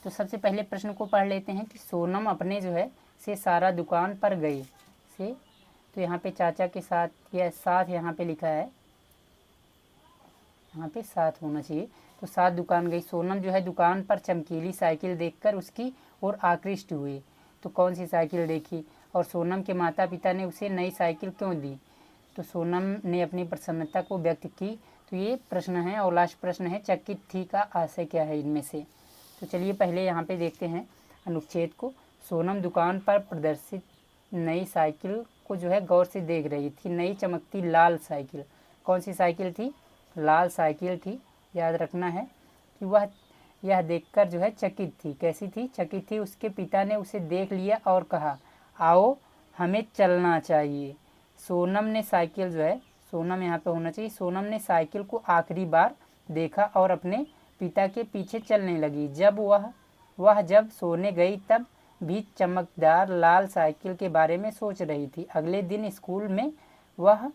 A: तो सबसे पहले प्रश्न को पढ़ लेते हैं कि सोनम अपने जो है से सारा दुकान पर गई से, तो यहाँ पे चाचा के साथ या साथ यहाँ पे लिखा है, यहाँ पे 7 होना चाहिए। तो 7 दुकान गई। सोनम जो है दुकान पर चमकीली साइकिल देखकर उसकी ओर आकृष्ट हुई। तो कौन सी साइकिल देखी और सोनम के माता पिता ने उसे नई साइकिल क्यों दी? तो सोनम ने अपनी प्रसन्नता को व्यक्त की। तो ये प्रश्न है और लास्ट प्रश्न है चकित थी का आशय क्या है इनमें से? तो चलिए पहले यहाँ पे देखते हैं अनुच्छेद को। सोनम दुकान पर प्रदर्शित नई साइकिल को जो है गौर से देख रही थी। नई चमकती लाल साइकिल, कौन सी साइकिल थी? लाल साइकिल थी। याद रखना है कि वह यह देखकर जो है चकित थी। कैसी थी? चकित थी। उसके पिता ने उसे देख लिया और कहा, आओ हमें चलना चाहिए। सोनम ने साइकिल जो है, सोनम यहाँ पे होना चाहिए, सोनम ने साइकिल को आखिरी बार देखा और अपने पिता के पीछे चलने लगी। जब वह जब सोने गई तब भी चमकदार लाल साइकिल के बारे में सोच रही थी। अगले दिन स्कूल में वह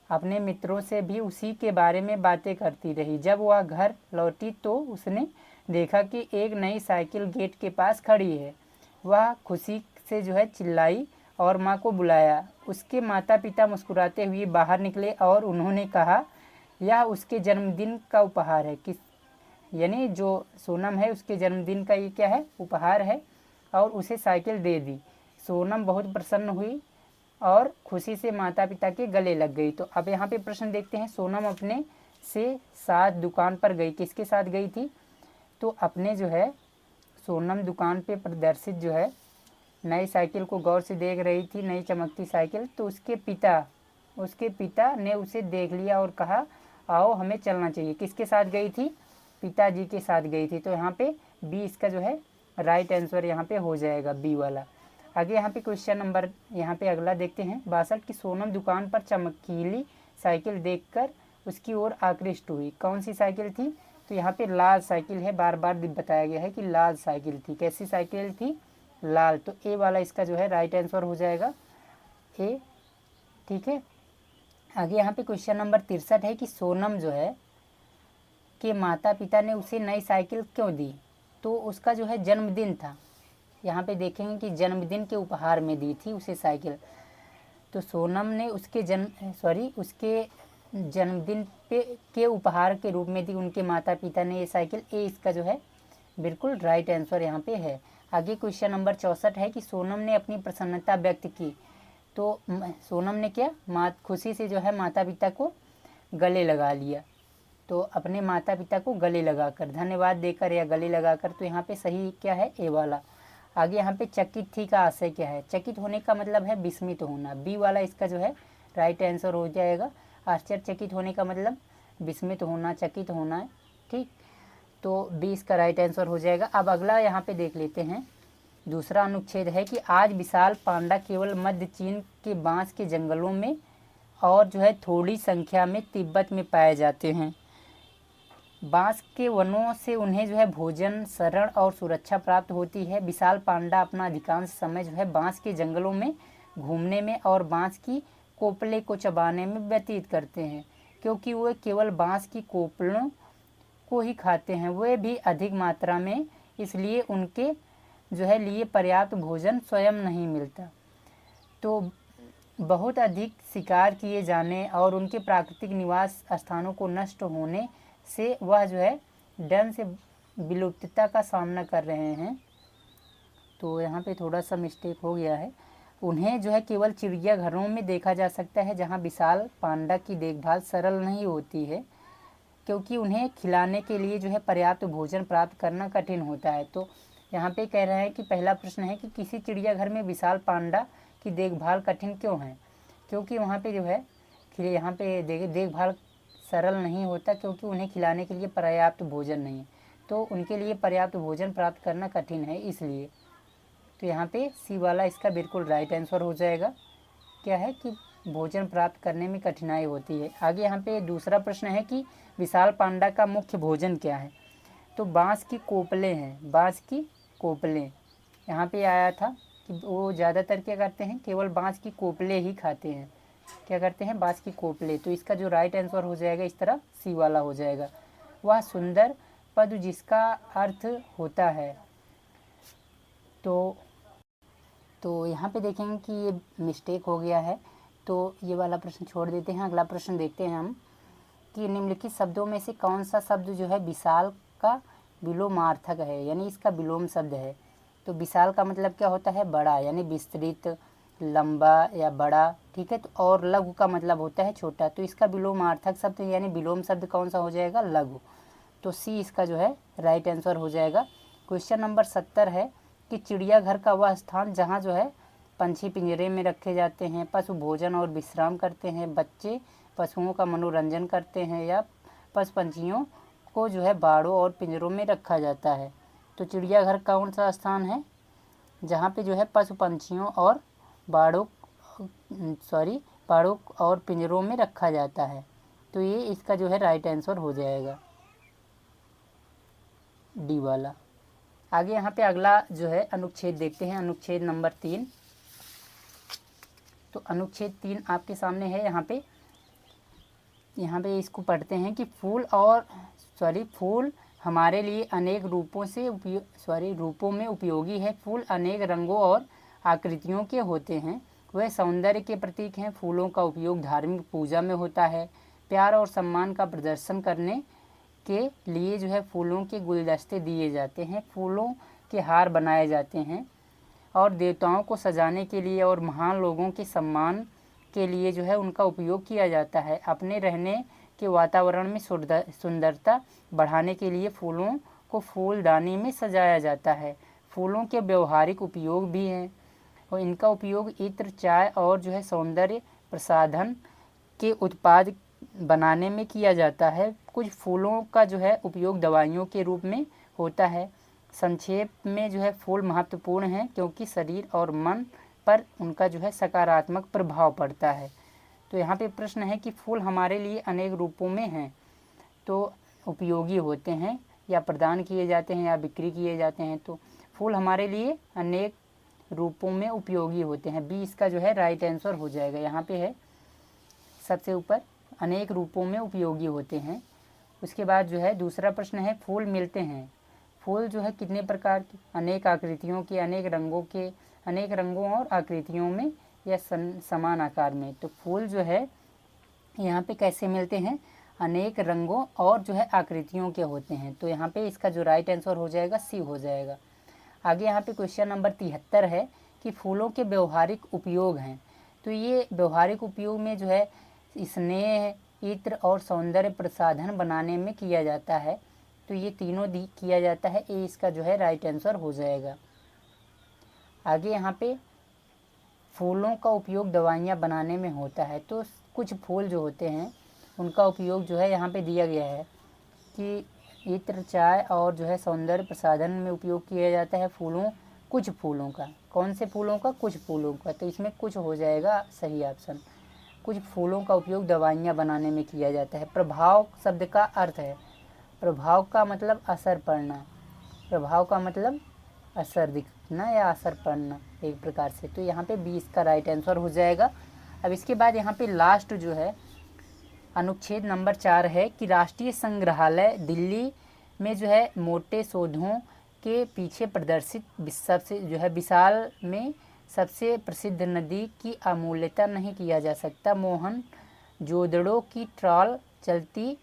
A: अपने मित्रों से भी उसी के बारे में बातें करती रही। जब वह घर लौटी तो उसने देखा कि एक नई साइकिल गेट के पास खड़ी है। वह खुशी से जो है चिल्लाई और माँ को बुलाया। उसके माता पिता मुस्कुराते हुए बाहर निकले और उन्होंने कहा, यह उसके जन्मदिन का उपहार है। यानी जो सोनम है उसके जन्मदिन का ये क्या है? उपहार है और उसे साइकिल दे दी। सोनम बहुत प्रसन्न हुई और खुशी से माता पिता के गले लग गई। तो अब यहाँ पे प्रश्न देखते हैं। सोनम अपने से साथ दुकान पर गई। किसके साथ गई थी? तो अपने जो है सोनम दुकान पे प्रदर्शित जो है नई साइकिल को गौर से देख रही थी, नई चमकती साइकिल। तो उसके पिता ने उसे देख लिया और कहा, आओ हमें चलना चाहिए। किसके साथ गई थी? पिताजी के साथ गई थी। तो यहाँ पे बी इसका जो है राइट आंसर यहाँ पे हो जाएगा, बी वाला। आगे यहाँ पे क्वेश्चन नंबर यहाँ पे अगला देखते हैं। 62 की सोनम दुकान पर चमकीली साइकिल देखकर उसकी ओर आकृष्ट हुई। कौन सी साइकिल थी? तो यहाँ पे लाल साइकिल है। बार बार बताया गया है कि लाल साइकिल थी। कैसी साइकिल थी? लाल। तो ए वाला इसका जो है राइट आंसर हो जाएगा, ए। ठीक है। आगे यहाँ पे क्वेश्चन नंबर 63 है कि सोनम जो है के माता पिता ने उसे नई साइकिल क्यों दी? तो उसका जो है जन्मदिन था। यहाँ पे देखेंगे कि जन्मदिन के उपहार में दी थी उसे साइकिल। तो सोनम ने उसके जन्मदिन के उपहार के रूप में दी उनके माता पिता ने ये साइकिल। ए इसका जो है बिल्कुल राइट आंसर यहाँ पे है। आगे क्वेश्चन नंबर 64 है कि सोनम ने अपनी प्रसन्नता व्यक्त की। तो सोनम ने क्या खुशी से जो है माता पिता को गले लगा लिया। तो अपने माता पिता को गले लगाकर, धन्यवाद देकर या गले लगाकर। तो यहाँ पे सही क्या है? ए वाला। आगे यहाँ पे चकित थी का आशय क्या है? चकित होने का मतलब है विस्मित होना। बी वाला इसका जो है राइट आंसर हो जाएगा। आश्चर्यचकित होने का मतलब विस्मित होना, चकित होना है। ठीक, तो बी इसका राइट आंसर हो जाएगा। अब अगला यहाँ पे देख लेते हैं। दूसरा अनुच्छेद है कि आज विशाल पांडा केवल मध्य चीन के बांस के जंगलों में और जो है थोड़ी संख्या में तिब्बत में पाए जाते हैं। बांस के वनों से उन्हें जो है भोजन, शरण और सुरक्षा प्राप्त होती है। विशाल पांडा अपना अधिकांश समय जो है बांस के जंगलों में घूमने में और बांस की कोपले को चबाने में व्यतीत करते हैं। क्योंकि वे केवल बांस की कोपलों को ही खाते हैं, वे भी अधिक मात्रा में, इसलिए उनके जो है लिए पर्याप्त भोजन स्वयं नहीं मिलता। तो बहुत अधिक शिकार किए जाने और उनके प्राकृतिक निवास स्थानों को नष्ट होने से वह जो है डन से विलुप्तता का सामना कर रहे हैं। तो यहाँ पे थोड़ा सा मिस्टेक हो गया है। उन्हें जो है केवल चिड़ियाघरों में देखा जा सकता है, जहाँ विशाल पांडा की देखभाल सरल नहीं होती है, क्योंकि उन्हें खिलाने के लिए जो है पर्याप्त भोजन प्राप्त करना कठिन होता है। तो यहाँ पे कह रहे हैं कि पहला प्रश्न है कि किसी चिड़ियाघर में विशाल पांडा की देखभाल कठिन क्यों है? क्योंकि वहाँ पे जो है यहाँ पे देखभाल सरल नहीं होता, क्योंकि उन्हें खिलाने के लिए पर्याप्त भोजन नहीं, तो उनके लिए पर्याप्त भोजन प्राप्त करना कठिन है, इसलिए। तो यहाँ पे सी वाला इसका बिल्कुल राइट आंसर हो जाएगा। क्या है कि भोजन प्राप्त करने में कठिनाई होती है। आगे यहाँ पे दूसरा प्रश्न है कि विशाल पांडा का मुख्य भोजन क्या है? तो बांस की कोपले हैं, बांस की कोपले। यहाँ पे आया था कि वो ज़्यादातर क्या करते हैं, केवल बांस की कोपले ही खाते हैं। क्या करते हैं? बांस की कोपले। तो इसका जो राइट आंसर हो जाएगा इस तरह सी वाला हो जाएगा। वह सुंदर पद जिसका अर्थ होता है। तो यहाँ पे देखेंगे कि ये मिस्टेक हो गया है, तो ये वाला प्रश्न छोड़ देते हैं। अगला प्रश्न देखते हैं हम। कि निम्नलिखित शब्दों में से कौन सा शब्द जो है विशाल का विलोमार्थक है, यानी इसका विलोम शब्द है। तो विशाल का मतलब क्या होता है, बड़ा, यानी विस्तृत, लंबा या बड़ा, ठीक है। तो और लघु का मतलब होता है छोटा। तो इसका विलोमार्थक शब्द यानी विलोम शब्द कौन सा हो जाएगा, लघु। तो सी इसका जो है राइट आंसर हो जाएगा। क्वेश्चन नंबर 70 है कि चिड़ियाघर का वह स्थान जहाँ जो है पंछी पिंजरे में रखे जाते हैं, पशु भोजन और विश्राम करते हैं, बच्चे पशुओं का मनोरंजन करते हैं, या पशु पंछियों को जो है बाड़ों और पिंजरों में रखा जाता है। तो चिड़ियाघर कौन सा स्थान है जहाँ पे जो है पशु पंछियों और बाड़ों और पिंजरों में रखा जाता है। तो ये इसका जो है राइट आंसर हो जाएगा, डी वाला। आगे यहाँ पे अगला जो है अनुच्छेद देखते हैं, अनुच्छेद नंबर 3। तो अनुच्छेद 3 आपके सामने है। यहाँ पे इसको पढ़ते हैं कि फूल हमारे लिए अनेक रूपों में उपयोगी है। फूल अनेक रंगों और आकृतियों के होते हैं। वह सौंदर्य के प्रतीक हैं। फूलों का उपयोग धार्मिक पूजा में होता है। प्यार और सम्मान का प्रदर्शन करने के लिए जो है फूलों के गुलदस्ते दिए जाते हैं। फूलों के हार बनाए जाते हैं और देवताओं को सजाने के लिए और महान लोगों के सम्मान के लिए जो है उनका उपयोग किया जाता है। अपने रहने के वातावरण में सुंदरता बढ़ाने के लिए फूलों को फूलदानी में सजाया जाता है। फूलों के व्यवहारिक उपयोग भी हैं और इनका उपयोग इत्र, चाय और जो है सौंदर्य प्रसाधन के उत्पाद बनाने में किया जाता है। कुछ फूलों का जो है उपयोग दवाइयों के रूप में होता है। संक्षेप में जो है फूल महत्वपूर्ण हैं क्योंकि शरीर और मन पर उनका जो है सकारात्मक प्रभाव पड़ता है। तो यहाँ पे प्रश्न है कि फूल हमारे लिए अनेक रूपों में हैं, तो उपयोगी होते हैं या प्रदान किए जाते हैं या बिक्री किए जाते हैं। तो फूल हमारे लिए अनेक रूपों में उपयोगी होते हैं, बी इसका जो है राइट आंसर हो जाएगा। यहाँ पे है सबसे ऊपर, अनेक रूपों में उपयोगी होते हैं। उसके बाद जो है दूसरा प्रश्न है, फूल मिलते हैं। फूल जो है कितने प्रकार के, अनेक आकृतियों के, अनेक रंगों और आकृतियों में या समान आकार में। तो फूल जो है यहाँ पे कैसे मिलते हैं, अनेक रंगों और जो है आकृतियों के होते हैं। तो यहाँ पे इसका जो राइट आंसर हो जाएगा सी हो जाएगा। आगे यहाँ पे क्वेश्चन नंबर 73 है कि फूलों के व्यवहारिक उपयोग हैं। तो ये व्यवहारिक उपयोग में जो है स्नेह, इत्र और सौंदर्य प्रसाधन बनाने में किया जाता है। तो ये तीनों किया जाता है, ये इसका जो है राइट आंसर हो जाएगा। आगे यहाँ पे फूलों का उपयोग दवाइयाँ बनाने में होता है। तो कुछ फूल जो होते हैं उनका उपयोग जो है यहाँ पे दिया गया है कि इत्र, चाय और जो है सौंदर्य प्रसाधन में उपयोग किया जाता है। कुछ फूलों का, कौन से फूलों का, कुछ फूलों का। तो इसमें कुछ हो जाएगा सही ऑप्शन। कुछ फूलों का उपयोग दवाइयाँ बनाने में किया जाता है। प्रभाव शब्द का अर्थ है, प्रभाव का मतलब असर पड़ना, प्रभाव का मतलब असर दिखना या असर पड़ना एक प्रकार से। तो यहाँ पे 20 का राइट आंसर हो जाएगा। अब इसके बाद यहाँ पे लास्ट जो है अनुच्छेद नंबर 4 है कि राष्ट्रीय संग्रहालय दिल्ली में जो है मोटे शोधों के पीछे प्रदर्शित सबसे जो है विशाल में सबसे प्रसिद्ध नदी की अमूल्यता नहीं किया जा सकता। मोहन जोदड़ो की ट्रॉल चलती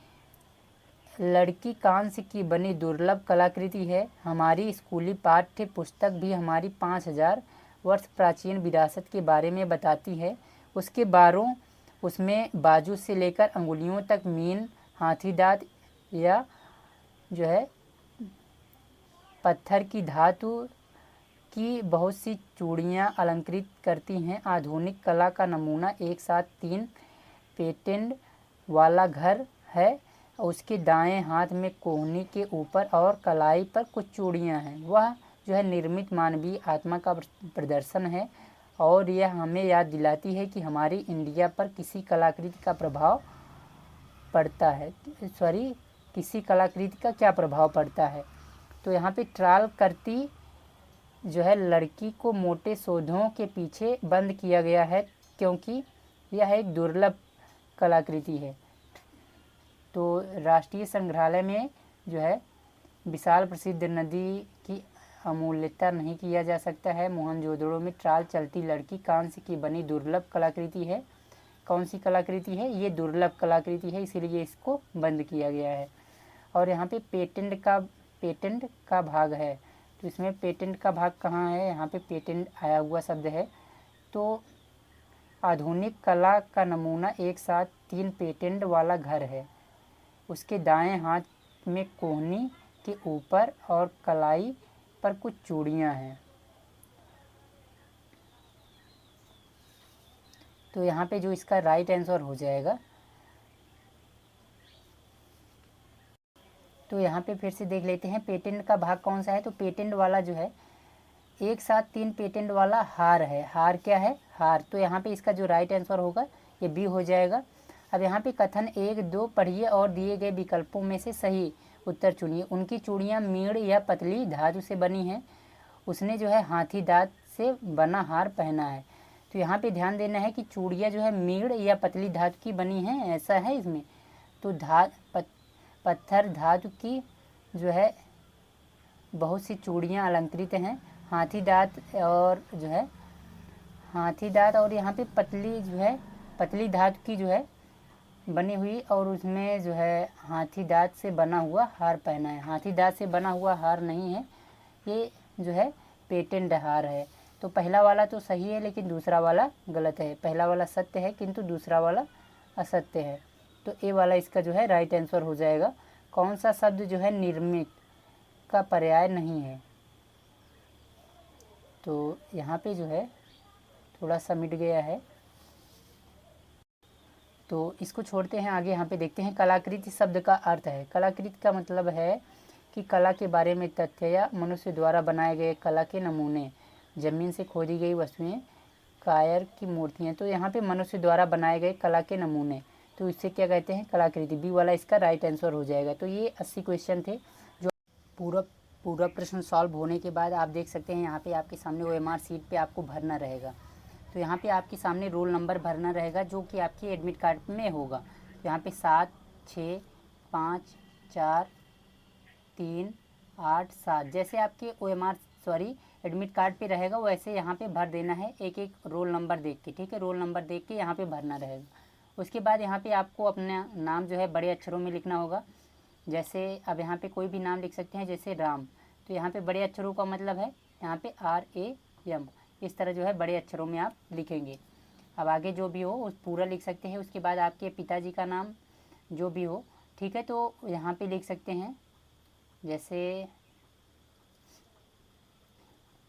A: लड़की कांस्य की बनी दुर्लभ कलाकृति है। हमारी स्कूली पाठ्य पुस्तक भी हमारी 5000 वर्ष प्राचीन विरासत के बारे में बताती है। उसमें बाजू से लेकर अंगुलियों तक मीन, हाथी दांत या जो है पत्थर की धातु की बहुत सी चूड़ियाँ अलंकृत करती हैं। आधुनिक कला का नमूना एक साथ 3 पेटेंट वाला घर है। उसके दाएं हाथ में कोहनी के ऊपर और कलाई पर कुछ चूड़ियाँ हैं। वह जो है निर्मित मानवीय आत्मा का प्रदर्शन है और यह हमें याद दिलाती है कि हमारी इंडिया पर किसी कलाकृति का क्या प्रभाव पड़ता है। तो यहाँ पे ट्राल करती जो है लड़की को मोटे शोधों के पीछे बंद किया गया है क्योंकि यह एक दुर्लभ कलाकृति है। तो राष्ट्रीय संग्रहालय में जो है विशाल प्रसिद्ध नदी की अमूल्यता नहीं किया जा सकता है। मोहनजोदड़ो में ट्राल चलती लड़की कांस्य की बनी दुर्लभ कलाकृति है। कौन सी कलाकृति है, ये दुर्लभ कलाकृति है, इसीलिए इसको बंद किया गया है। और यहाँ पे पेटेंट का भाग है, तो इसमें पेटेंट का भाग कहाँ है, यहाँ पे पेटेंट आया हुआ शब्द है। तो आधुनिक कला का नमूना एक साथ 3 पेटेंट वाला घर है। उसके दाएं हाथ में कोहनी के ऊपर और कलाई पर कुछ चूड़ियाँ हैं। तो यहाँ पे जो इसका राइट आंसर हो जाएगा, तो यहाँ पे फिर से देख लेते हैं पेटेंट का भाग कौन सा है। तो पेटेंट वाला जो है एक साथ 3 पेटेंट वाला हार है। हार क्या है, हार। तो यहाँ पे इसका जो राइट आंसर होगा ये बी हो जाएगा। अब यहाँ पे कथन 1, 2 पढ़िए और दिए गए विकल्पों में से सही उत्तर चुनिए। उनकी चूड़ियाँ मीड़ या पतली धातु से बनी हैं। उसने जो है हाथी दांत से बना हार पहना है। तो यहाँ पे ध्यान देना है कि चूड़ियाँ जो है मीड़ या पतली धातु की बनी हैं, ऐसा है इसमें। तो पत्थर धातु की जो है बहुत सी चूड़ियाँ अलंकृत हैं। हाथी दांत और यहाँ पे पतली धातु की जो है बनी हुई, और उसमें जो है हाथी दांत से बना हुआ हार पहना है। हाथी दांत से बना हुआ हार नहीं है, ये जो है पेटेंट हार है। तो पहला वाला तो सही है लेकिन दूसरा वाला गलत है। पहला वाला सत्य है किंतु दूसरा वाला असत्य है। तो ए वाला इसका जो है राइट आंसर हो जाएगा। कौन सा शब्द जो है निर्मित का पर्याय नहीं है। तो यहाँ पे जो है थोड़ा सा मिट गया है, तो इसको छोड़ते हैं। आगे यहाँ पे देखते हैं कलाकृति शब्द का अर्थ है। कलाकृति का मतलब है कि कला के बारे में तथ्य या मनुष्य द्वारा बनाए गए कला के नमूने, जमीन से खोदी गई वस्तुएं, कायर की मूर्तियाँ। तो यहाँ पे मनुष्य द्वारा बनाए गए कला के नमूने, तो इससे क्या कहते हैं, कलाकृति। बी वाला इसका राइट आंसर हो जाएगा। तो ये 80 क्वेश्चन थे। जो पूरा प्रश्न सॉल्व होने के बाद आप देख सकते हैं यहाँ पे आपके सामने OMR सीट पे आपको भरना रहेगा। तो यहाँ पे आपके सामने रोल नंबर भरना रहेगा जो कि आपके एडमिट कार्ड में होगा। तो यहाँ पे 7, 6, 5, 4, 3, 8, 7 जैसे आपके एडमिट कार्ड पे रहेगा वैसे यहाँ पे भर देना है, एक एक रोल नंबर देख के। ठीक है, रोल नंबर देख के यहाँ पे भरना रहेगा। उसके बाद यहाँ पे आपको अपना नाम जो है बड़े अक्षरों में लिखना होगा। जैसे अब यहाँ पे कोई भी नाम लिख सकते हैं, जैसे राम। तो यहाँ पे बड़े अक्षरों का मतलब है यहाँ पे RAM, इस तरह जो है बड़े अक्षरों में आप लिखेंगे। अब आगे जो भी हो उस पूरा लिख सकते हैं। उसके बाद आपके पिताजी का नाम जो भी हो, ठीक है, तो यहाँ पे लिख सकते हैं जैसे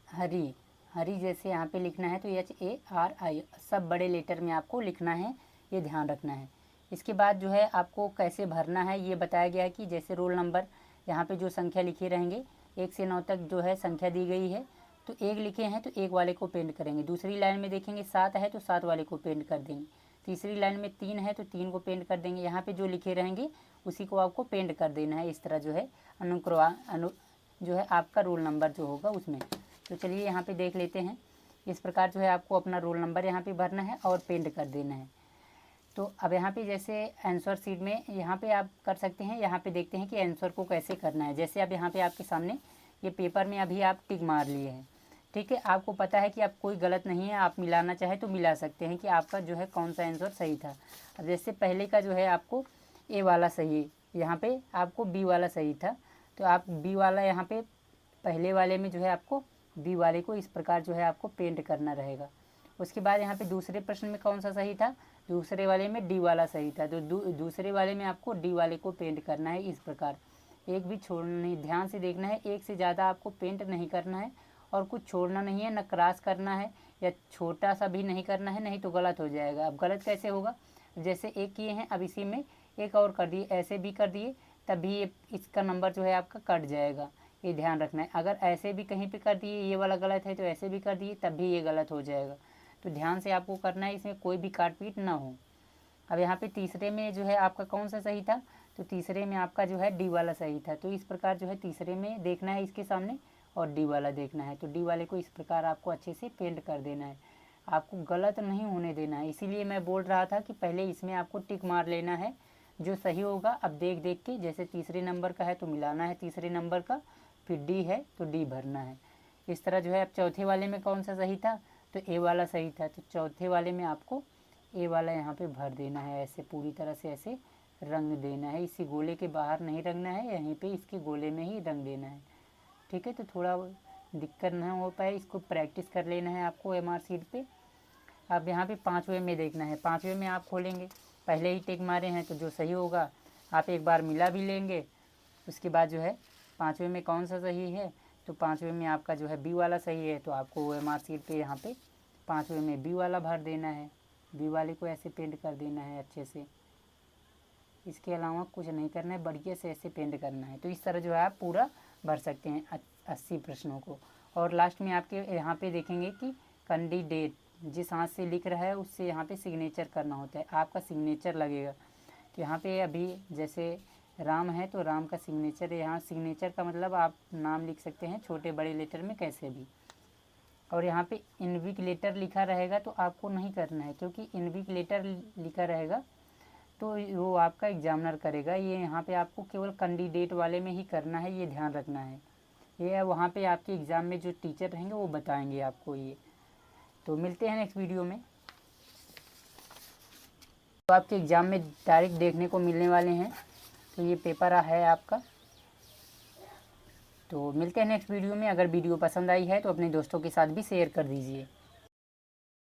A: हरी जैसे यहाँ पे लिखना है तो HARI सब बड़े लेटर में आपको लिखना है, ये ध्यान रखना है। इसके बाद जो है आपको कैसे भरना है ये बताया गया है कि जैसे रोल नंबर यहाँ पे जो संख्या लिखी रहेंगे 1 से 9 तक जो है संख्या दी गई है, तो 1 लिखे हैं तो 1 वाले को पेंट करेंगे। दूसरी लाइन में देखेंगे 7 है तो 7 वाले को पेंट कर देंगे। तीसरी लाइन में 3 है तो 3 को पेंट कर देंगे। यहाँ पे जो लिखे रहेंगे उसी को आपको पेंट कर देना है। इस तरह जो है जो है आपका रोल नंबर जो होगा उसमें। तो चलिए यहाँ पे देख लेते हैं। इस प्रकार जो है आपको अपना रोल नंबर यहाँ पे भरना है और पेंट कर देना है। तो अब यहाँ पे जैसे आंसर शीट में यहाँ पे आप कर सकते हैं। यहाँ पे देखते हैं कि आंसर को कैसे करना है। जैसे अब यहाँ पे आपके सामने ये पेपर में अभी आप टिक मार लिए हैं, ठीक है। आपको पता है कि आप कोई गलत नहीं है, आप मिलाना चाहे तो मिला सकते हैं कि आपका जो है कौन सा आंसर सही था। अब जैसे पहले का जो है आपको ए वाला सही, यहाँ पे आपको बी वाला सही था, तो आप बी वाला यहाँ पे पहले वाले में जो है आपको बी वाले को इस प्रकार जो है आपको पेंट करना रहेगा। उसके बाद यहाँ पे दूसरे प्रश्न में कौन सा सही था, दूसरे वाले में डी वाला सही था, तो दूसरे वाले में आपको डी वाले को पेंट करना है इस प्रकार। एक भी छोड़ना नहीं, ध्यान से देखना है, एक से ज़्यादा आपको पेंट नहीं करना है और कुछ छोड़ना नहीं है, न क्रॉस करना है या छोटा सा भी नहीं करना है, नहीं तो गलत हो जाएगा। अब गलत कैसे होगा, जैसे एक किए हैं अब इसी में एक और कर दिए, ऐसे भी कर दिए तभी ये इसका नंबर जो है आपका कट जाएगा, ये ध्यान रखना है। अगर ऐसे भी कहीं पे कर दिए ये वाला गलत है तो ऐसे भी कर दिए तब भी ये गलत हो जाएगा। तो ध्यान से आपको करना है, इसमें कोई भी काट पीट ना हो। अब यहाँ पे तीसरे में जो है आपका कौन सा सही था, तो तीसरे में आपका जो है डी वाला सही था। तो इस प्रकार जो है तीसरे में देखना है इसके सामने और डी वाला देखना है। तो डी वाले को इस प्रकार आपको अच्छे से पेंट कर देना है, आपको गलत नहीं होने देना है। इसीलिए मैं बोल रहा था कि पहले इसमें आपको टिक मार लेना है जो सही होगा। अब देख देख के, जैसे तीसरे नंबर का है तो मिलाना है तीसरे नंबर का, फिर डी है तो डी भरना है। इस तरह जो है अब चौथे वाले में कौन सा सही था, तो ए वाला सही था, तो चौथे वाले में आपको ए वाला यहाँ पे भर देना है, ऐसे पूरी तरह से ऐसे रंग देना है। इसी गोले के बाहर नहीं रंगना है, यहीं पे इसके गोले में ही रंग देना है। ठीक है, तो थोड़ा दिक्कत ना हो पाए, इसको प्रैक्टिस कर लेना है आपको एमआर शीट पे। अब यहाँ पे 5वें में देखना है, 5वें में आप खोलेंगे, पहले ही टिक मारे हैं तो जो सही होगा आप एक बार मिला भी लेंगे। उसके बाद जो है 5वें में कौन सा सही है, तो 5वें में आपका जो है बी वाला सही है, तो आपको वो एमआर शीट पे यहाँ पे 5वें में बी वाला भर देना है। बी वाले को ऐसे पेंट कर देना है अच्छे से, इसके अलावा कुछ नहीं करना है, बढ़िया से ऐसे पेंट करना है। तो इस तरह जो है आप पूरा भर सकते हैं 80 प्रश्नों को। और लास्ट में आपके यहाँ पे देखेंगे कि कैंडिडेट जिस हाथ से लिख रहा है उससे यहाँ पे सिग्नेचर करना होता है, आपका सिग्नेचर लगेगा। तो यहाँ पे अभी जैसे राम है तो राम का सिग्नेचर है, यहाँ सिग्नेचर का मतलब आप नाम लिख सकते हैं छोटे बड़े लेटर में कैसे भी। और यहाँ पे इनविजिलेटर लिखा रहेगा तो आपको नहीं करना है, क्योंकि इनविजिलेटर लिखा रहेगा तो वो आपका एग्जामिनर करेगा। ये यहाँ पे आपको केवल कैंडिडेट वाले में ही करना है, ये ध्यान रखना है। ये वहाँ पे आपके एग्ज़ाम में जो टीचर रहेंगे वो बताएंगे आपको ये। तो मिलते हैं नेक्स्ट वीडियो में। तो आपके एग्ज़ाम में डायरेक्ट देखने को मिलने वाले हैं, तो ये पेपर है आपका। तो मिलते हैं नेक्स्ट वीडियो में। अगर वीडियो पसंद आई है तो अपने दोस्तों के साथ भी शेयर कर दीजिए।